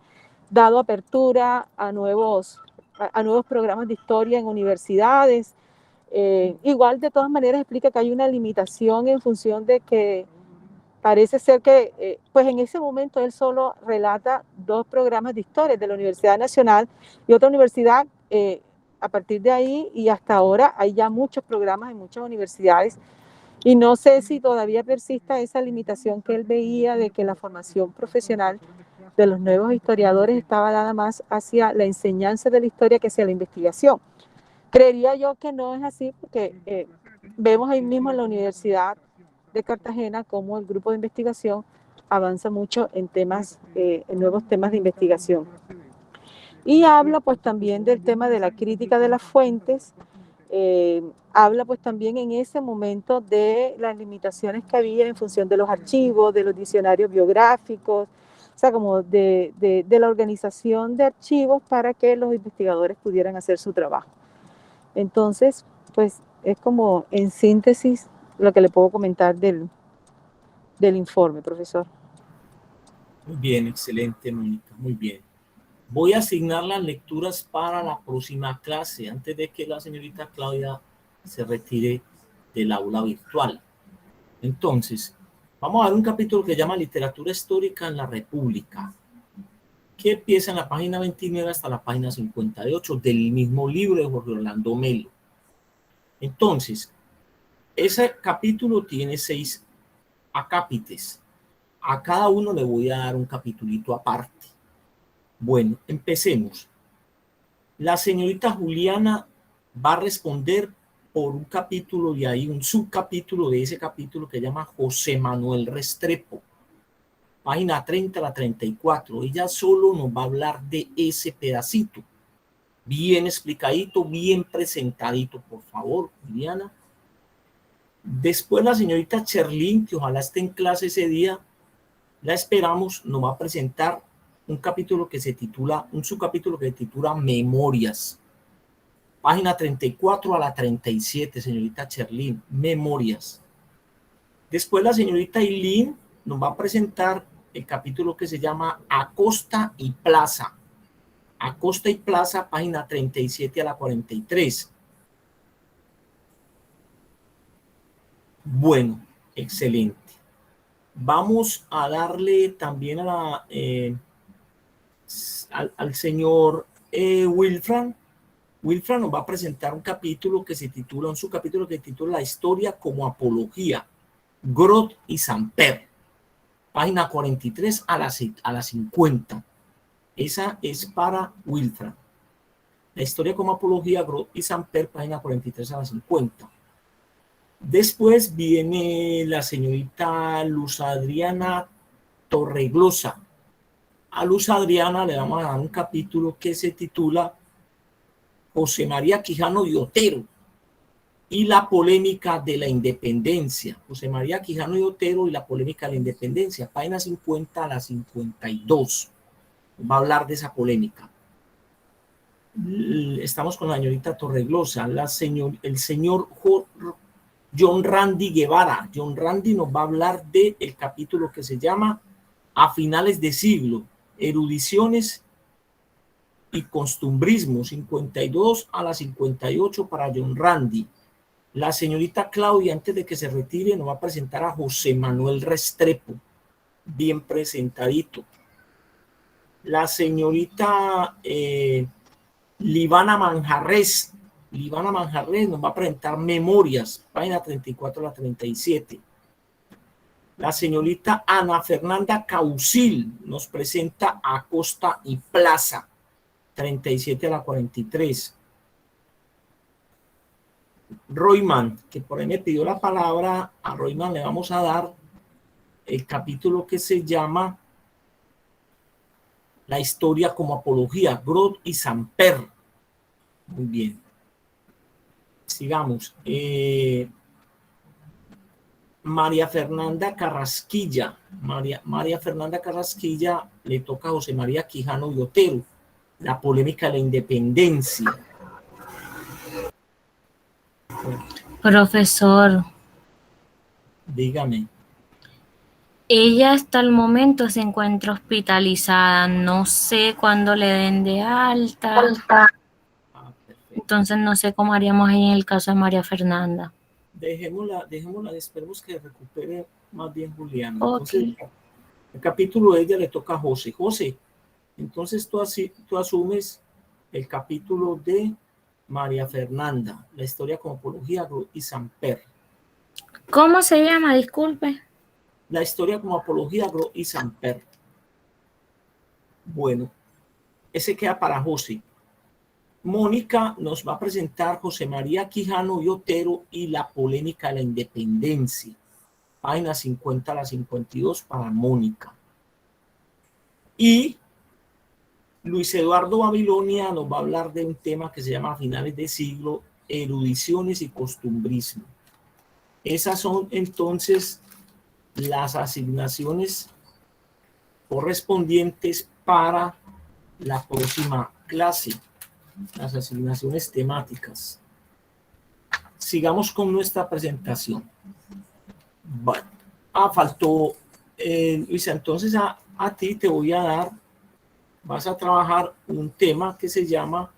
dado apertura a nuevos programas de historia en universidades. Igual, de todas maneras, explica que hay una limitación en función de que parece ser que, pues en ese momento él solo relata 2 programas de historia, de la Universidad Nacional y otra universidad. A partir de ahí y hasta ahora hay ya muchos programas en muchas universidades, y no sé si todavía persista esa limitación que él veía de que la formación profesional de los nuevos historiadores estaba dada más hacia la enseñanza de la historia que hacia la investigación. Creería yo que no es así, porque vemos ahí mismo en la Universidad de Cartagena cómo el grupo de investigación avanza mucho en nuevos temas de investigación. Y habla pues también del tema de la crítica de las fuentes. Habla pues también en ese momento de las limitaciones que había en función de los archivos, de los diccionarios biográficos, o sea, como de la organización de archivos para que los investigadores pudieran hacer su trabajo. Entonces, pues es como en síntesis lo que le puedo comentar del informe, profesor.
Muy bien, excelente, Mónica, muy bien. Voy a asignar las lecturas para la próxima clase, antes de que la señorita Claudia se retire del aula virtual. Entonces, vamos a ver un capítulo que se llama Literatura Histórica en la República, que empieza en la página 29 hasta la página 58 del mismo libro de Jorge Orlando Melo. Entonces, ese capítulo tiene 6 acápites. A cada uno le voy a dar un capitulito aparte. Bueno, empecemos. La señorita Juliana va a responder por un capítulo y hay un subcapítulo de ese capítulo que se llama José Manuel Restrepo. Página 30 a la 34. Ella solo nos va a hablar de ese pedacito. Bien explicadito, bien presentadito, por favor, Juliana. Después la señorita Cherlin, que ojalá esté en clase ese día, la esperamos, nos va a presentar un subcapítulo que se titula Memorias. Página 34 a la 37, señorita Cherlin, Memorias. Después la señorita Eileen nos va a presentar el capítulo que se llama Acosta y Plaza. Acosta y Plaza, página 37 a la 43. Bueno, excelente. Vamos a darle también a al señor Wilfran. Wilfran nos va a presentar un subcapítulo que se titula La historia como apología, Groth y Samper, página 43 a la 50. Esa es para Wilfran. La historia como apología, Groth y Samper, página 43 a la 50. Después viene la señorita Luz Adriana Torreglosa. A Luz Adriana le vamos a dar un capítulo que se titula José María Quijano y Otero y la polémica de la independencia. José María Quijano y Otero y la polémica de la independencia, página 50 a la 52. Va a hablar de esa polémica. Estamos con la señorita Torreglosa. El señor John Randy Guevara. John Randy nos va a hablar del capítulo que se llama A finales de siglo, erudiciones y costumbrismo, 52 a la 58 para John Randy. La señorita Claudia, antes de que se retire, nos va a presentar a José Manuel Restrepo, bien presentadito. La señorita Livana Manjarres nos va a presentar Memorias, página 34 a la 37. La señorita Ana Fernanda Causil nos presenta Acosta y Plaza, 37 a la 43. Royman, que por ahí me pidió la palabra, a Royman le vamos a dar el capítulo que se llama la historia como apología, Groth y Samper. Muy bien. Sigamos. María Fernanda Carrasquilla. María Fernanda Carrasquilla le toca a José María Quijano y Otero, la polémica de la independencia.
Profesor,
Dígame.
ella hasta el momento se encuentra hospitalizada. No sé cuándo le den de alta.
Perfecto.
Entonces no sé cómo haríamos ahí en el caso de María Fernanda.
Dejémosla, esperemos que recupere más bien Julián.
Ok.
Entonces, el capítulo de ella le toca a José. José, entonces tú asumes el capítulo de María Fernanda, la historia como apología y Samper.
¿Cómo se llama? Disculpe.
La historia como apología y Samper. Bueno, ese queda para José. Mónica nos va a presentar José María Quijano y Otero y la polémica de la independencia. Página 50 a la 52 para Mónica. Y Luis Eduardo Babilonia nos va a hablar de un tema que se llama a finales de siglo, erudiciones y costumbrismo. Esas son entonces las asignaciones correspondientes para la próxima clase, las asignaciones temáticas. Sigamos con nuestra presentación. Bueno, faltó, Luisa, entonces a ti te voy a dar, vas a trabajar un tema que se llama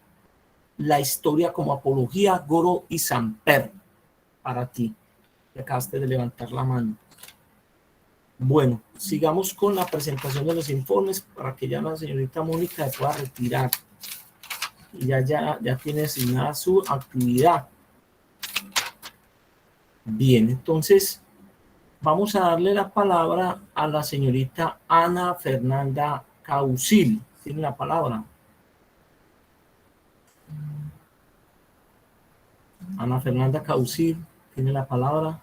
la historia como apología, Goro y Samper, para ti. Acabaste de levantar la mano. Bueno, sigamos con la presentación de los informes para que ya la señorita Mónica se pueda retirar y ya tiene asignada su actividad. Bien, entonces vamos a darle la palabra a la señorita Ana Fernanda Causil. Tiene la palabra. Ana Fernanda Causil tiene la palabra.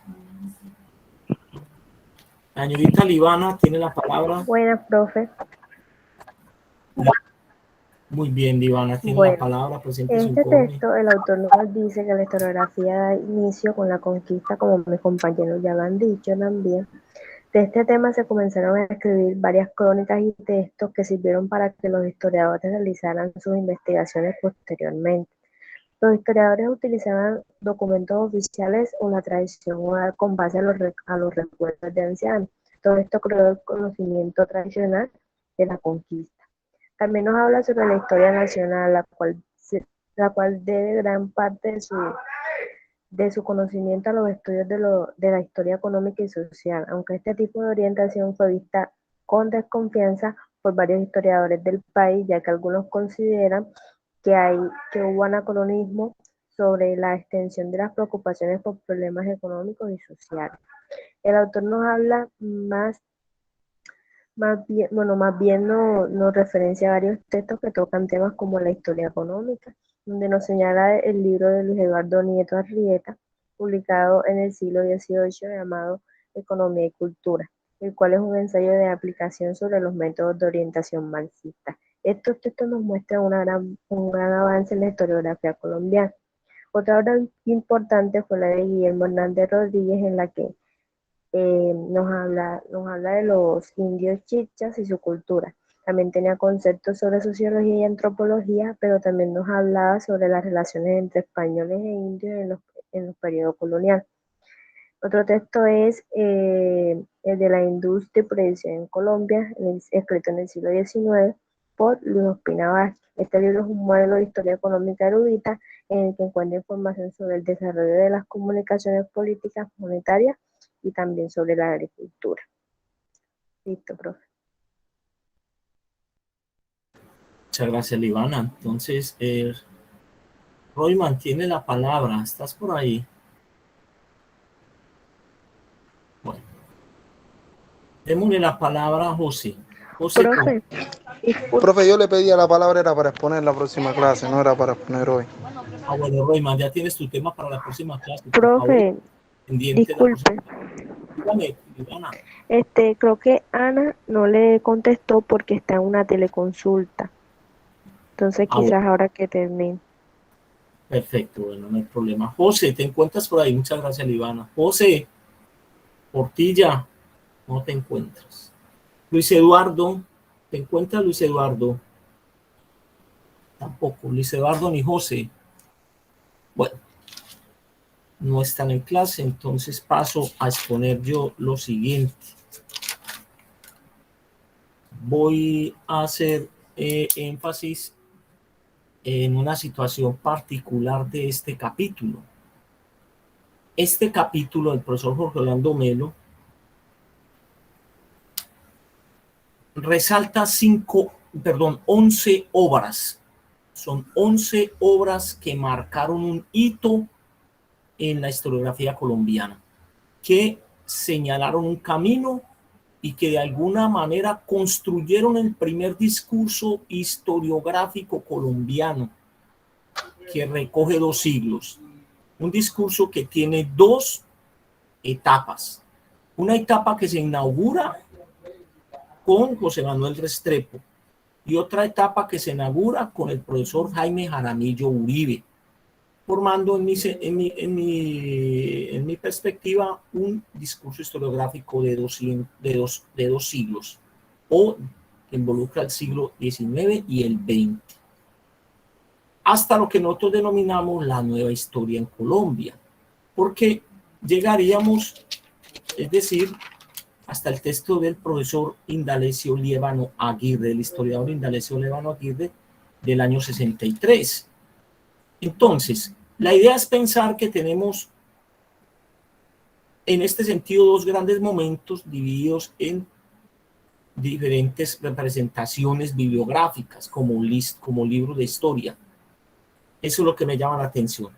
La señorita Livana tiene la palabra.
Buenas, profe.
Muy bien, Livana tiene la palabra. Presente su
En este
informe.
texto, el autor nos dice que la historiografía da inicio con la conquista, como mis compañeros ya lo han dicho también. De este tema se comenzaron a escribir varias crónicas y textos que sirvieron para que los historiadores realizaran sus investigaciones posteriormente. Los historiadores utilizaban documentos oficiales o la tradición oral con base a los recuerdos de ancianos. Todo esto creó el conocimiento tradicional de la conquista. También nos habla sobre la historia nacional, la cual debe gran parte de su conocimiento a los estudios de la historia económica y social, aunque este tipo de orientación fue vista con desconfianza por varios historiadores del país, ya que algunos consideran que hubo anacronismo sobre la extensión de las preocupaciones por problemas económicos y sociales. El autor nos habla más bien nos referencia a varios textos que tocan temas como la historia económica, donde nos señala el libro de Luis Eduardo Nieto Arrieta, publicado en el siglo XVIII, llamado Economía y Cultura, el cual es un ensayo de aplicación sobre los métodos de orientación marxista. Estos textos nos muestran un gran avance en la historiografía colombiana. Otra obra importante fue la de Guillermo Hernández Rodríguez, en la que nos habla de los indios chichas y su cultura. También tenía conceptos sobre sociología y antropología, pero también nos hablaba sobre las relaciones entre españoles e indios en los periodos coloniales. Otro texto es el de la industria y producción en Colombia, escrito en el siglo XIX por Luis Ospina Vázquez. Este libro es un modelo de historia económica erudita en el que encuentra información sobre el desarrollo de las comunicaciones políticas monetarias y también sobre la agricultura. Listo, profe.
Muchas gracias, Livana. Entonces, Royman tiene la palabra. ¿Estás por ahí? Bueno. Démosle la palabra a José. José,
Profe, yo le pedía la palabra, era para exponer la próxima clase, no era para exponer hoy.
Bueno, Royman, ya tienes tu tema para la próxima clase.
Profe, disculpe.
Dígame, Liliana.
Creo que Ana no le contestó porque está en una teleconsulta. Entonces
Ah, bueno,
quizás ahora que termine.
perfecto, bueno, no hay problema. José, ¿te encuentras por ahí? Muchas gracias, Livana. José Portilla, no te encuentras. Luis Eduardo, ¿te encuentras, Luis Eduardo? Tampoco, Luis Eduardo ni José. Bueno, no están en clase, entonces paso a exponer yo lo siguiente. Voy a hacer énfasis en una situación particular de este capítulo. Este capítulo del profesor Jorge Orlando Melo resalta 11 obras. Son 11 obras que marcaron un hito en la historiografía colombiana, que señalaron un camino y que de alguna manera construyeron el primer discurso historiográfico colombiano que recoge 2 siglos. Un discurso que tiene 2 etapas. Una etapa que se inaugura con José Manuel Restrepo y otra etapa que se inaugura con el profesor Jaime Jaramillo Uribe, formando en mi perspectiva un discurso historiográfico de dos siglos, o que involucra el siglo XIX y el XX, hasta lo que nosotros denominamos la nueva historia en Colombia, porque llegaríamos, es decir, hasta el texto del profesor Indalecio Líbano Aguirre, el historiador Indalecio Líbano Aguirre, del año 63. Entonces, la idea es pensar que tenemos en este sentido 2 grandes momentos divididos en diferentes representaciones bibliográficas como libro de historia. Eso es lo que me llama la atención.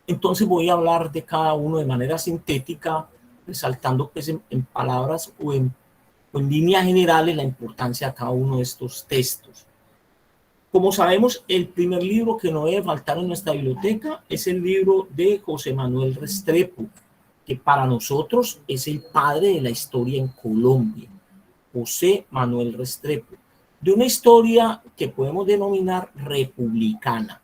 Entonces voy a hablar de cada uno de manera sintética, resaltando pues en palabras o en líneas generales la importancia de cada uno de estos textos. Como sabemos, el primer libro que no debe faltar en nuestra biblioteca es el libro de José Manuel Restrepo, que para nosotros es el padre de la historia en Colombia. José Manuel Restrepo, de una historia que podemos denominar republicana.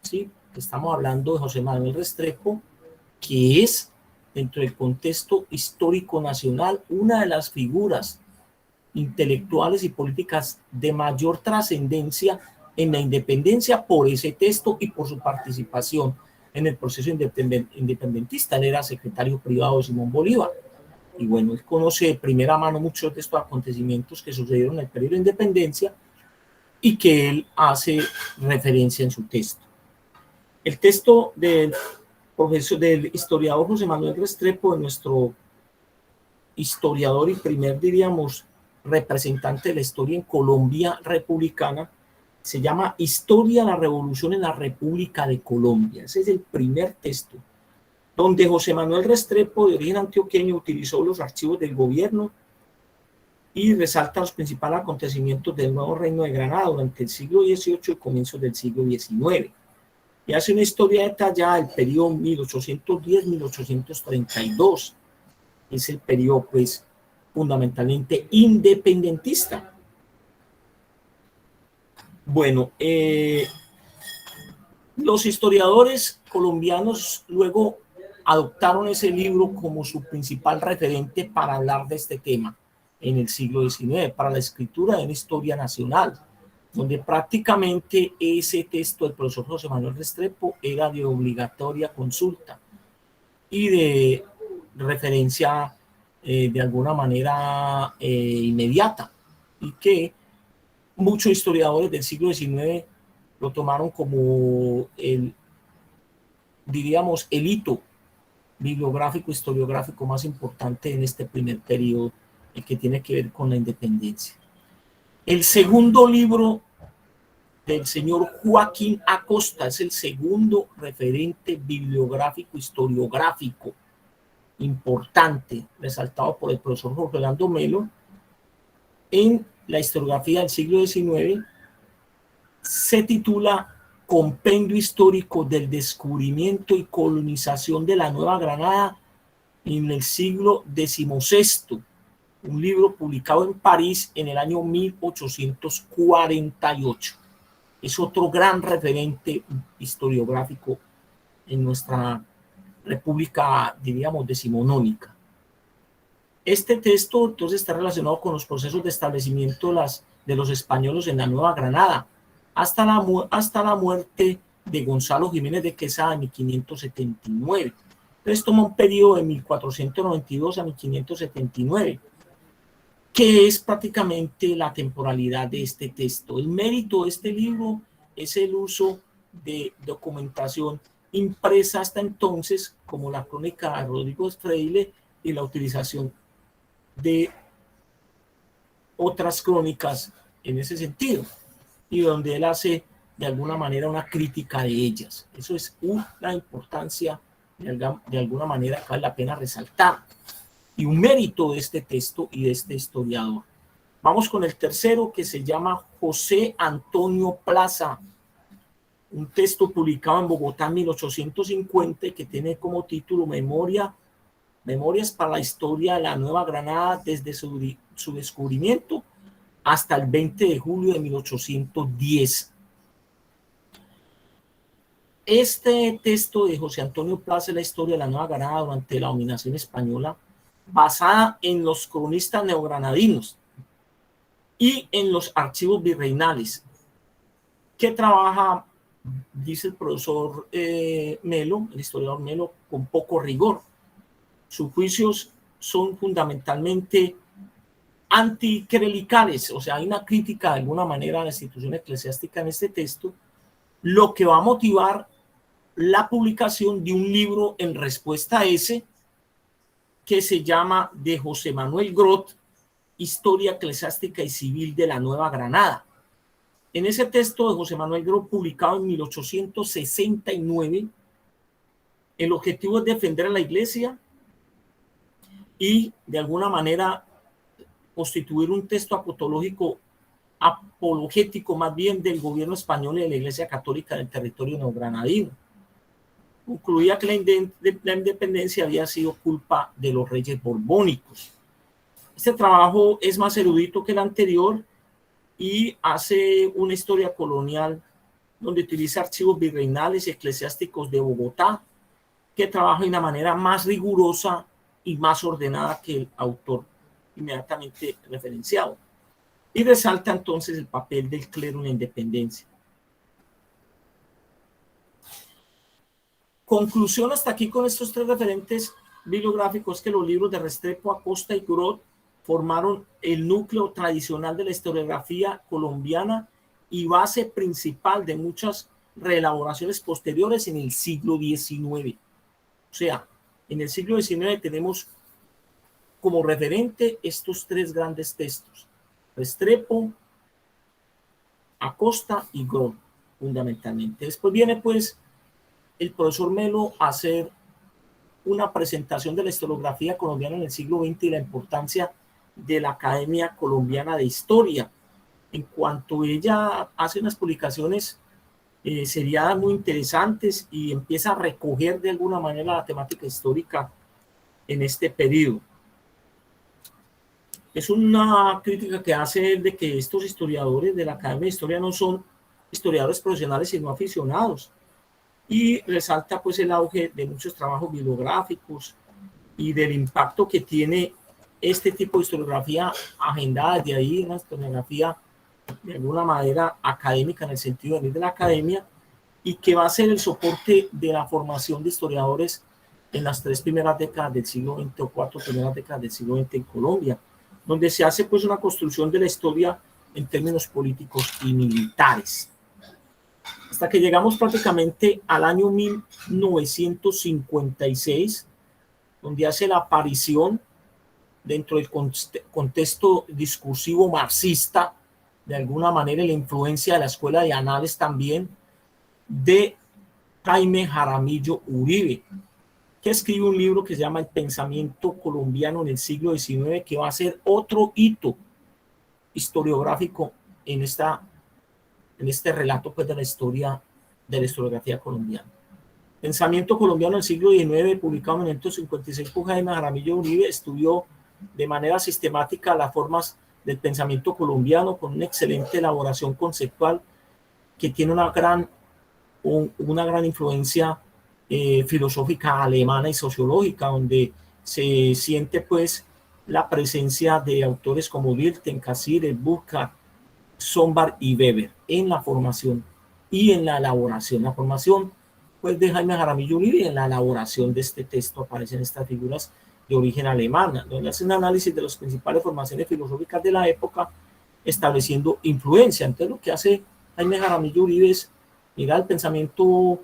¿Sí? Estamos hablando de José Manuel Restrepo, que es, dentro del contexto histórico nacional, una de las figuras intelectuales y políticas de mayor trascendencia en la independencia por ese texto y por su participación en el proceso independentista. Él era secretario privado de Simón Bolívar. Y bueno, él conoce de primera mano muchos de estos acontecimientos que sucedieron en el periodo de independencia y que él hace referencia en su texto. El texto del historiador José Manuel Restrepo, de nuestro historiador y primer, diríamos, representante de la historia en Colombia republicana, se llama Historia de la Revolución en la República de Colombia. Ese es el primer texto, donde José Manuel Restrepo, de origen antioqueño, utilizó los archivos del gobierno y resalta los principales acontecimientos del nuevo reino de Granada durante el siglo XVIII y comienzos del siglo XIX. Y hace una historia detallada del periodo 1810-1832. Es el periodo, pues, fundamentalmente independentista. Bueno, los historiadores colombianos luego adoptaron ese libro como su principal referente para hablar de este tema en el siglo XIX, para la escritura de una historia nacional, donde prácticamente ese texto del profesor José Manuel Restrepo era de obligatoria consulta y de referencia de alguna manera inmediata, y que muchos historiadores del siglo XIX lo tomaron como diríamos, el hito bibliográfico, historiográfico más importante en este primer periodo, el que tiene que ver con la independencia. El segundo libro del señor Joaquín Acosta es el segundo referente bibliográfico, historiográfico importante, resaltado por el profesor Jorge Orlando Melo en la historiografía del siglo XIX. Se titula Compendio Histórico del Descubrimiento y Colonización de la Nueva Granada en el siglo XVI, un libro publicado en París en el año 1848. Es otro gran referente historiográfico en nuestra república, diríamos, decimonónica. Este texto entonces está relacionado con los procesos de establecimiento de los españoles en la Nueva Granada, hasta la muerte de Gonzalo Jiménez de Quesada en 1579. Entonces toma un periodo de 1492 a 1579, que es prácticamente la temporalidad de este texto. El mérito de este libro es el uso de documentación impresa hasta entonces, como la crónica de Rodrigo Freile, y la utilización de otras crónicas en ese sentido, y donde él hace de alguna manera una crítica de ellas. Eso es una importancia de alguna manera que vale la pena resaltar, y un mérito de este texto y de este historiador. Vamos con el tercero, que se llama José Antonio Plaza, un texto publicado en Bogotá en 1850 y que tiene como título Memorias para la historia de la Nueva Granada desde su descubrimiento hasta el 20 de julio de 1810. Este texto de José Antonio Plaza es la historia de la Nueva Granada durante la dominación española, basada en los cronistas neogranadinos y en los archivos virreinales, que trabaja, dice el profesor Melo, el historiador Melo, con poco rigor. Sus juicios son fundamentalmente anticlericales, o sea, hay una crítica de alguna manera a la institución eclesiástica en este texto, lo que va a motivar la publicación de un libro en respuesta a ese, que se llama de José Manuel Grot, Historia Eclesiástica y Civil de la Nueva Granada. En ese texto de José Manuel Grot, publicado en 1869, el objetivo es defender a la Iglesia y de alguna manera constituir un texto apologético más bien del gobierno español y de la Iglesia Católica del territorio neogranadino. Concluía que la independencia había sido culpa de los reyes borbónicos. Este trabajo es más erudito que el anterior y hace una historia colonial donde utiliza archivos virreinales y eclesiásticos de Bogotá, que trabaja de una manera más rigurosa y más ordenada que el autor inmediatamente referenciado. Y resalta entonces el papel del clero en la independencia. Conclusión hasta aquí con estos tres referentes bibliográficos, que los libros de Restrepo, Acosta y Grot formaron el núcleo tradicional de la historiografía colombiana y base principal de muchas reelaboraciones posteriores en el siglo XIX. O sea, en el siglo XIX tenemos como referente estos tres grandes textos: Restrepo, Acosta y Grot, fundamentalmente. Después viene pues el profesor Melo a hacer una presentación de la historiografía colombiana en el siglo XX y la importancia de la Academia Colombiana de Historia. En cuanto ella hace unas publicaciones seriadas muy interesantes y empieza a recoger de alguna manera la temática histórica en este periodo. Es una crítica que hace de que estos historiadores de la Academia de Historia no son historiadores profesionales sino aficionados, y resalta pues el auge de muchos trabajos bibliográficos y del impacto que tiene este tipo de historiografía agendada desde ahí, una historiografía de alguna manera académica en el sentido de la academia, y que va a ser el soporte de la formación de historiadores en las tres primeras décadas del siglo XX o cuatro primeras décadas del siglo XX en Colombia, donde se hace pues una construcción de la historia en términos políticos y militares. Hasta que llegamos prácticamente al año 1956, donde hace la aparición dentro del contexto discursivo marxista, de alguna manera la influencia de la Escuela de Anales también, de Jaime Jaramillo Uribe, que escribe un libro que se llama El pensamiento colombiano en el siglo XIX, que va a ser otro hito historiográfico en este relato pues, de la historiografía colombiana. Pensamiento colombiano del siglo XIX, publicado en 1956 por Jaime Jaramillo Uribe, estudió de manera sistemática las formas del pensamiento colombiano con una excelente elaboración conceptual que tiene una gran influencia filosófica alemana y sociológica, donde se siente pues la presencia de autores como Dilthey, Cassirer, Burckhardt, Sombart y Weber en la formación y en la elaboración. La formación pues de Jaime Jaramillo Uribe, y en la elaboración de este texto aparecen estas figuras de origen alemán, donde hace un análisis de las principales formaciones filosóficas de la época, estableciendo influencia. Entonces lo que hace Jaime Jaramillo Uribe es mirar el pensamiento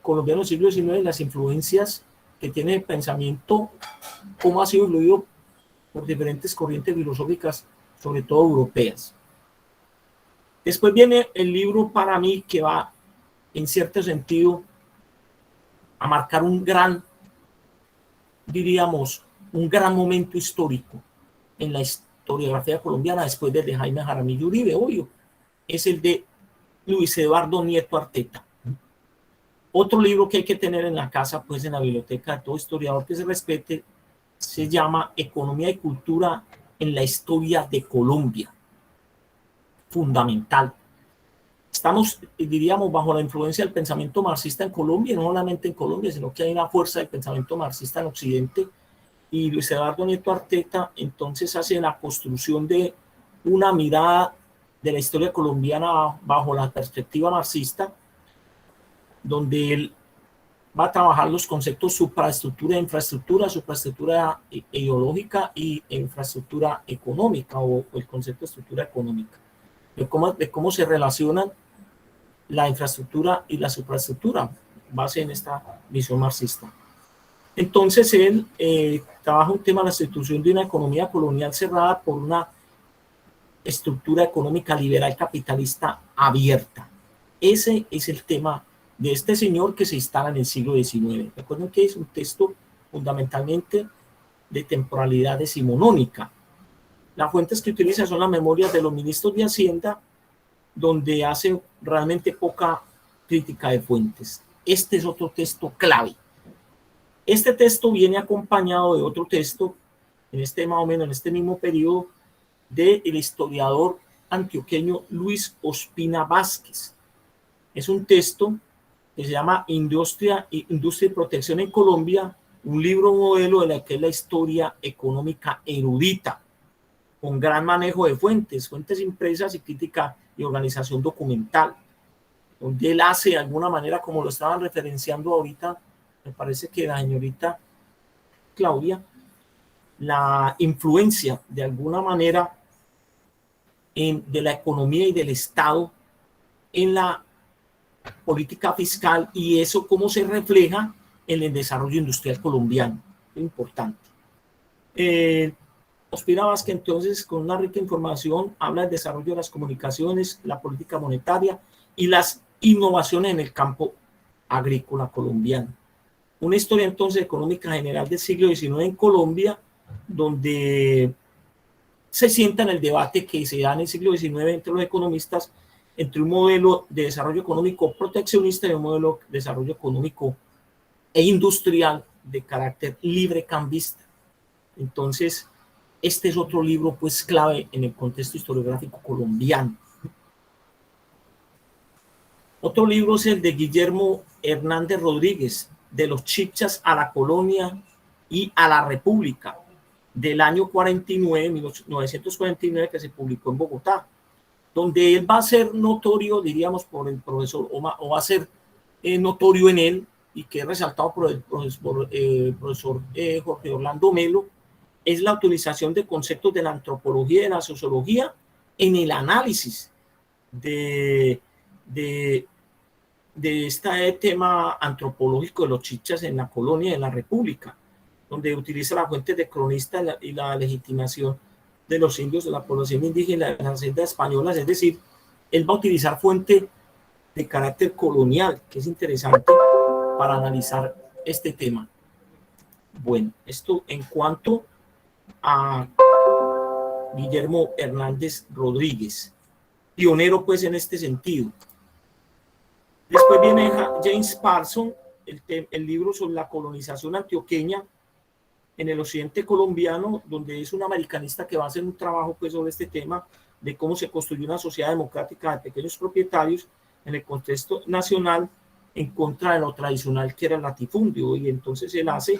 colombiano del siglo XIX, las influencias que tiene el pensamiento, cómo ha sido influido por diferentes corrientes filosóficas, sobre todo europeas. Después viene el libro para mí que va, en cierto sentido, a marcar un gran, diríamos, un gran momento histórico en la historiografía colombiana después del de Jaime Jaramillo Uribe, obvio, es el de Luis Eduardo Nieto Arteta. Otro libro que hay que tener en la casa, pues en la biblioteca de todo historiador que se respete, se llama Economía y Cultura en la Historia de Colombia. Fundamental. Estamos, diríamos, bajo la influencia del pensamiento marxista en Colombia, y no solamente en Colombia, sino que hay una fuerza del pensamiento marxista en Occidente, y Luis Eduardo Nieto Arteta entonces hace la construcción de una mirada de la historia colombiana bajo la perspectiva marxista, donde él va a trabajar los conceptos supraestructura e infraestructura, supraestructura ideológica y infraestructura económica, o el concepto de estructura económica, de cómo se relacionan la infraestructura y la supraestructura, base en esta visión marxista. Entonces él trabaja un tema, la institución de una economía colonial cerrada por una estructura económica liberal capitalista abierta. Ese es el tema de este señor que se instala en el siglo XIX. Recuerden que es un texto fundamentalmente de temporalidad decimonónica. Las fuentes que utiliza son las memorias de los ministros de Hacienda, donde hace realmente poca crítica de fuentes. Este es otro texto clave. Este texto viene acompañado de otro texto, más o menos en este mismo periodo, del historiador antioqueño Luis Ospina Vázquez. Es un texto que se llama Industria y Protección en Colombia, un libro modelo de la que es la historia económica erudita, con gran manejo de fuentes impresas y crítica y organización documental, donde él hace de alguna manera, como lo estaban referenciando ahorita, me parece que la señorita Claudia, la influencia de alguna manera de la economía y del Estado en la política fiscal, y eso cómo se refleja en el desarrollo industrial colombiano. Importante. Ospina Vázquez, entonces, con una rica información, habla del desarrollo de las comunicaciones, la política monetaria y las innovaciones en el campo agrícola colombiano. Una historia entonces económica general del siglo XIX en Colombia, donde se sienta en el debate que se da en el siglo XIX entre los economistas, entre un modelo de desarrollo económico proteccionista y un modelo de desarrollo económico e industrial de carácter libre cambista. Entonces, este es otro libro pues clave en el contexto historiográfico colombiano. Otro libro es el de Guillermo Hernández Rodríguez, de los Chipchas a la colonia y a la república, del año 1949, que se publicó en Bogotá, donde él va a ser notorio, diríamos, por el profesor, o va a ser notorio en él, y que es resaltado por el profesor Jorge Orlando Melo, es la utilización de conceptos de la antropología y de la sociología en el análisis de este tema antropológico de los chichas en la colonia y en la república, donde utiliza las fuentes de cronista y la legitimación de los indios, de la población indígena, de las haciendas españolas. Es decir, él va a utilizar fuente de carácter colonial, que es interesante para analizar este tema. Bueno, esto en cuanto a Guillermo Hernández Rodríguez, pionero pues en este sentido. Después viene James Parsons, el libro sobre la colonización antioqueña en el occidente colombiano, donde es un americanista que va a hacer un trabajo pues, sobre este tema de cómo se construyó una sociedad democrática de pequeños propietarios en el contexto nacional en contra de lo tradicional que era el latifundio. Y entonces él hace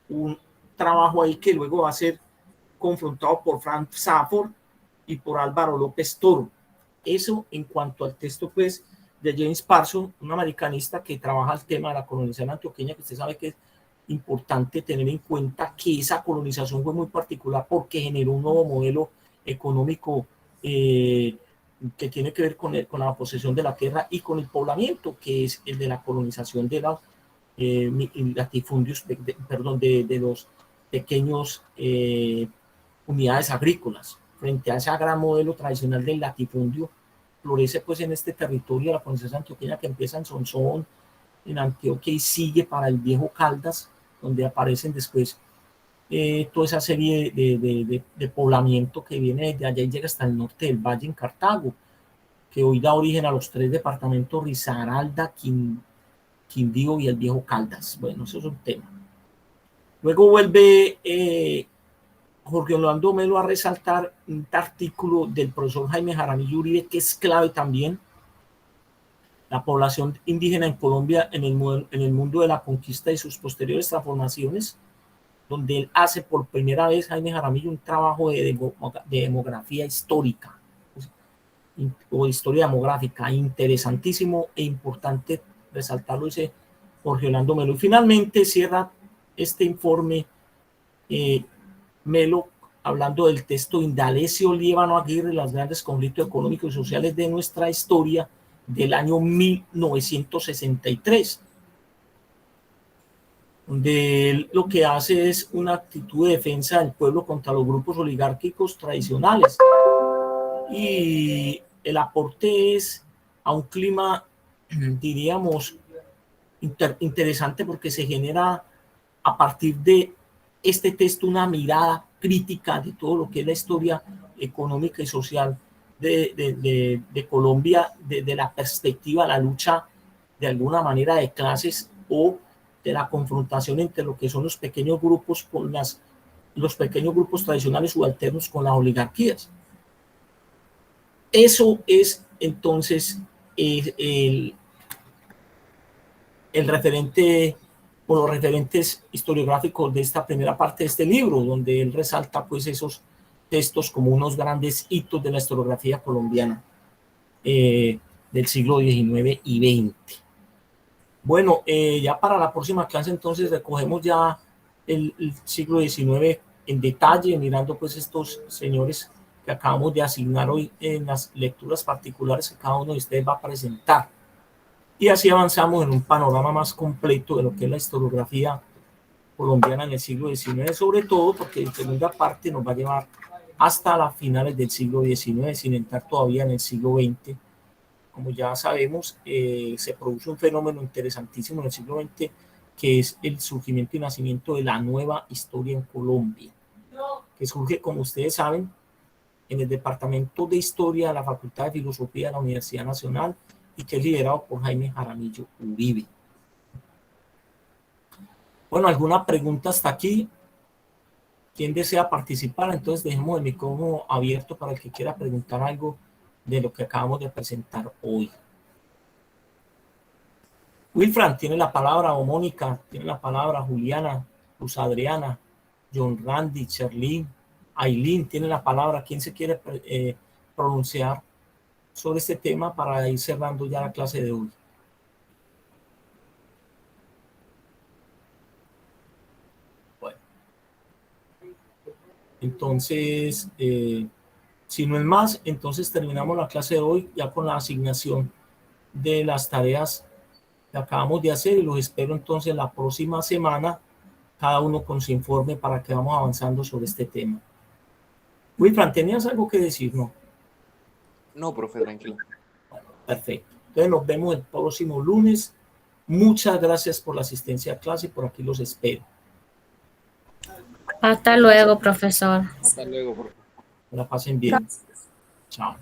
un trabajo ahí que luego va a ser confrontado por Frank Safford y por Álvaro López Toro. Eso en cuanto al texto pues de James Parsons, un americanista que trabaja el tema de la colonización antioqueña, que usted sabe que es importante tener en cuenta que esa colonización fue muy particular porque generó un nuevo modelo económico que tiene que ver con la posesión de la tierra y con el poblamiento, que es el de la colonización de los latifundios, de los pequeños unidades agrícolas. Frente a ese gran modelo tradicional del latifundio, florece pues en este territorio la colonización antioqueña que empieza en Sonsón, en Antioquia, y sigue para el viejo Caldas, donde aparecen después toda esa serie de poblamiento que viene desde allá y llega hasta el norte del valle en Cartago, que hoy da origen a los 3 departamentos: Risaralda, Quindío y el viejo Caldas. Bueno, eso es un tema. Luego vuelve Jorge Orlando Melo a resaltar un artículo del profesor Jaime Jaramillo Uribe, que es clave también: la población indígena en Colombia en el mundo de la conquista y sus posteriores transformaciones, donde él hace por primera vez, Jaime Jaramillo, un trabajo de demografía histórica o historia demográfica, interesantísimo e importante resaltarlo, dice Jorge Orlando Melo. Y finalmente cierra este informe Melo hablando del texto Indalecio Líbano Aguirre, los grandes conflictos económicos y sociales de nuestra historia, del año 1963, donde él lo que hace es una actitud de defensa del pueblo contra los grupos oligárquicos tradicionales, y el aporte es a un clima, diríamos, interesante, porque se genera a partir de este texto una mirada crítica de todo lo que es la historia económica y social de Colombia, desde la perspectiva de la lucha de alguna manera de clases o de la confrontación entre lo que son los pequeños grupos con los pequeños grupos tradicionales subalternos con las oligarquías. Eso es entonces el referente o los referentes historiográficos de esta primera parte de este libro, donde él resalta pues esos textos como unos grandes hitos de la historiografía colombiana del siglo XIX y XX. Bueno, ya para la próxima clase entonces recogemos ya el siglo XIX en detalle, mirando pues estos señores que acabamos de asignar hoy en las lecturas particulares que cada uno de ustedes va a presentar. Y así avanzamos en un panorama más completo de lo que es la historiografía colombiana en el siglo XIX, sobre todo porque en segunda parte nos va a llevar hasta las finales del siglo XIX, sin entrar todavía en el siglo XX. Como ya sabemos, se produce un fenómeno interesantísimo en el siglo XX, que es el surgimiento y nacimiento de la nueva historia en Colombia, que surge, como ustedes saben, en el Departamento de Historia de la Facultad de Filosofía de la Universidad Nacional, y que es liderado por Jaime Jaramillo Uribe. Bueno, ¿alguna pregunta hasta aquí? ¿Quién desea participar? Entonces dejemos el micrófono abierto para el que quiera preguntar algo de lo que acabamos de presentar hoy. Wilfran tiene la palabra, o Mónica tiene la palabra, Juliana, Luz Adriana, John Randy, Sherlyn, Aileen tiene la palabra. ¿Quién se quiere pronunciar sobre este tema para ir cerrando ya la clase de hoy? Bueno, entonces, si no es más, entonces terminamos la clase de hoy ya con la asignación de las tareas que acabamos de hacer, y los espero entonces la próxima semana, cada uno con su informe, para que vamos avanzando sobre este tema. Wilfran, ¿tenías algo que decir? No.
No, profe, tranquilo.
Bueno, perfecto. Entonces nos vemos el próximo lunes. Muchas gracias por la asistencia a clase, por aquí los espero.
Hasta luego, profesor.
Hasta luego, profe.
Que la pasen bien. Chao.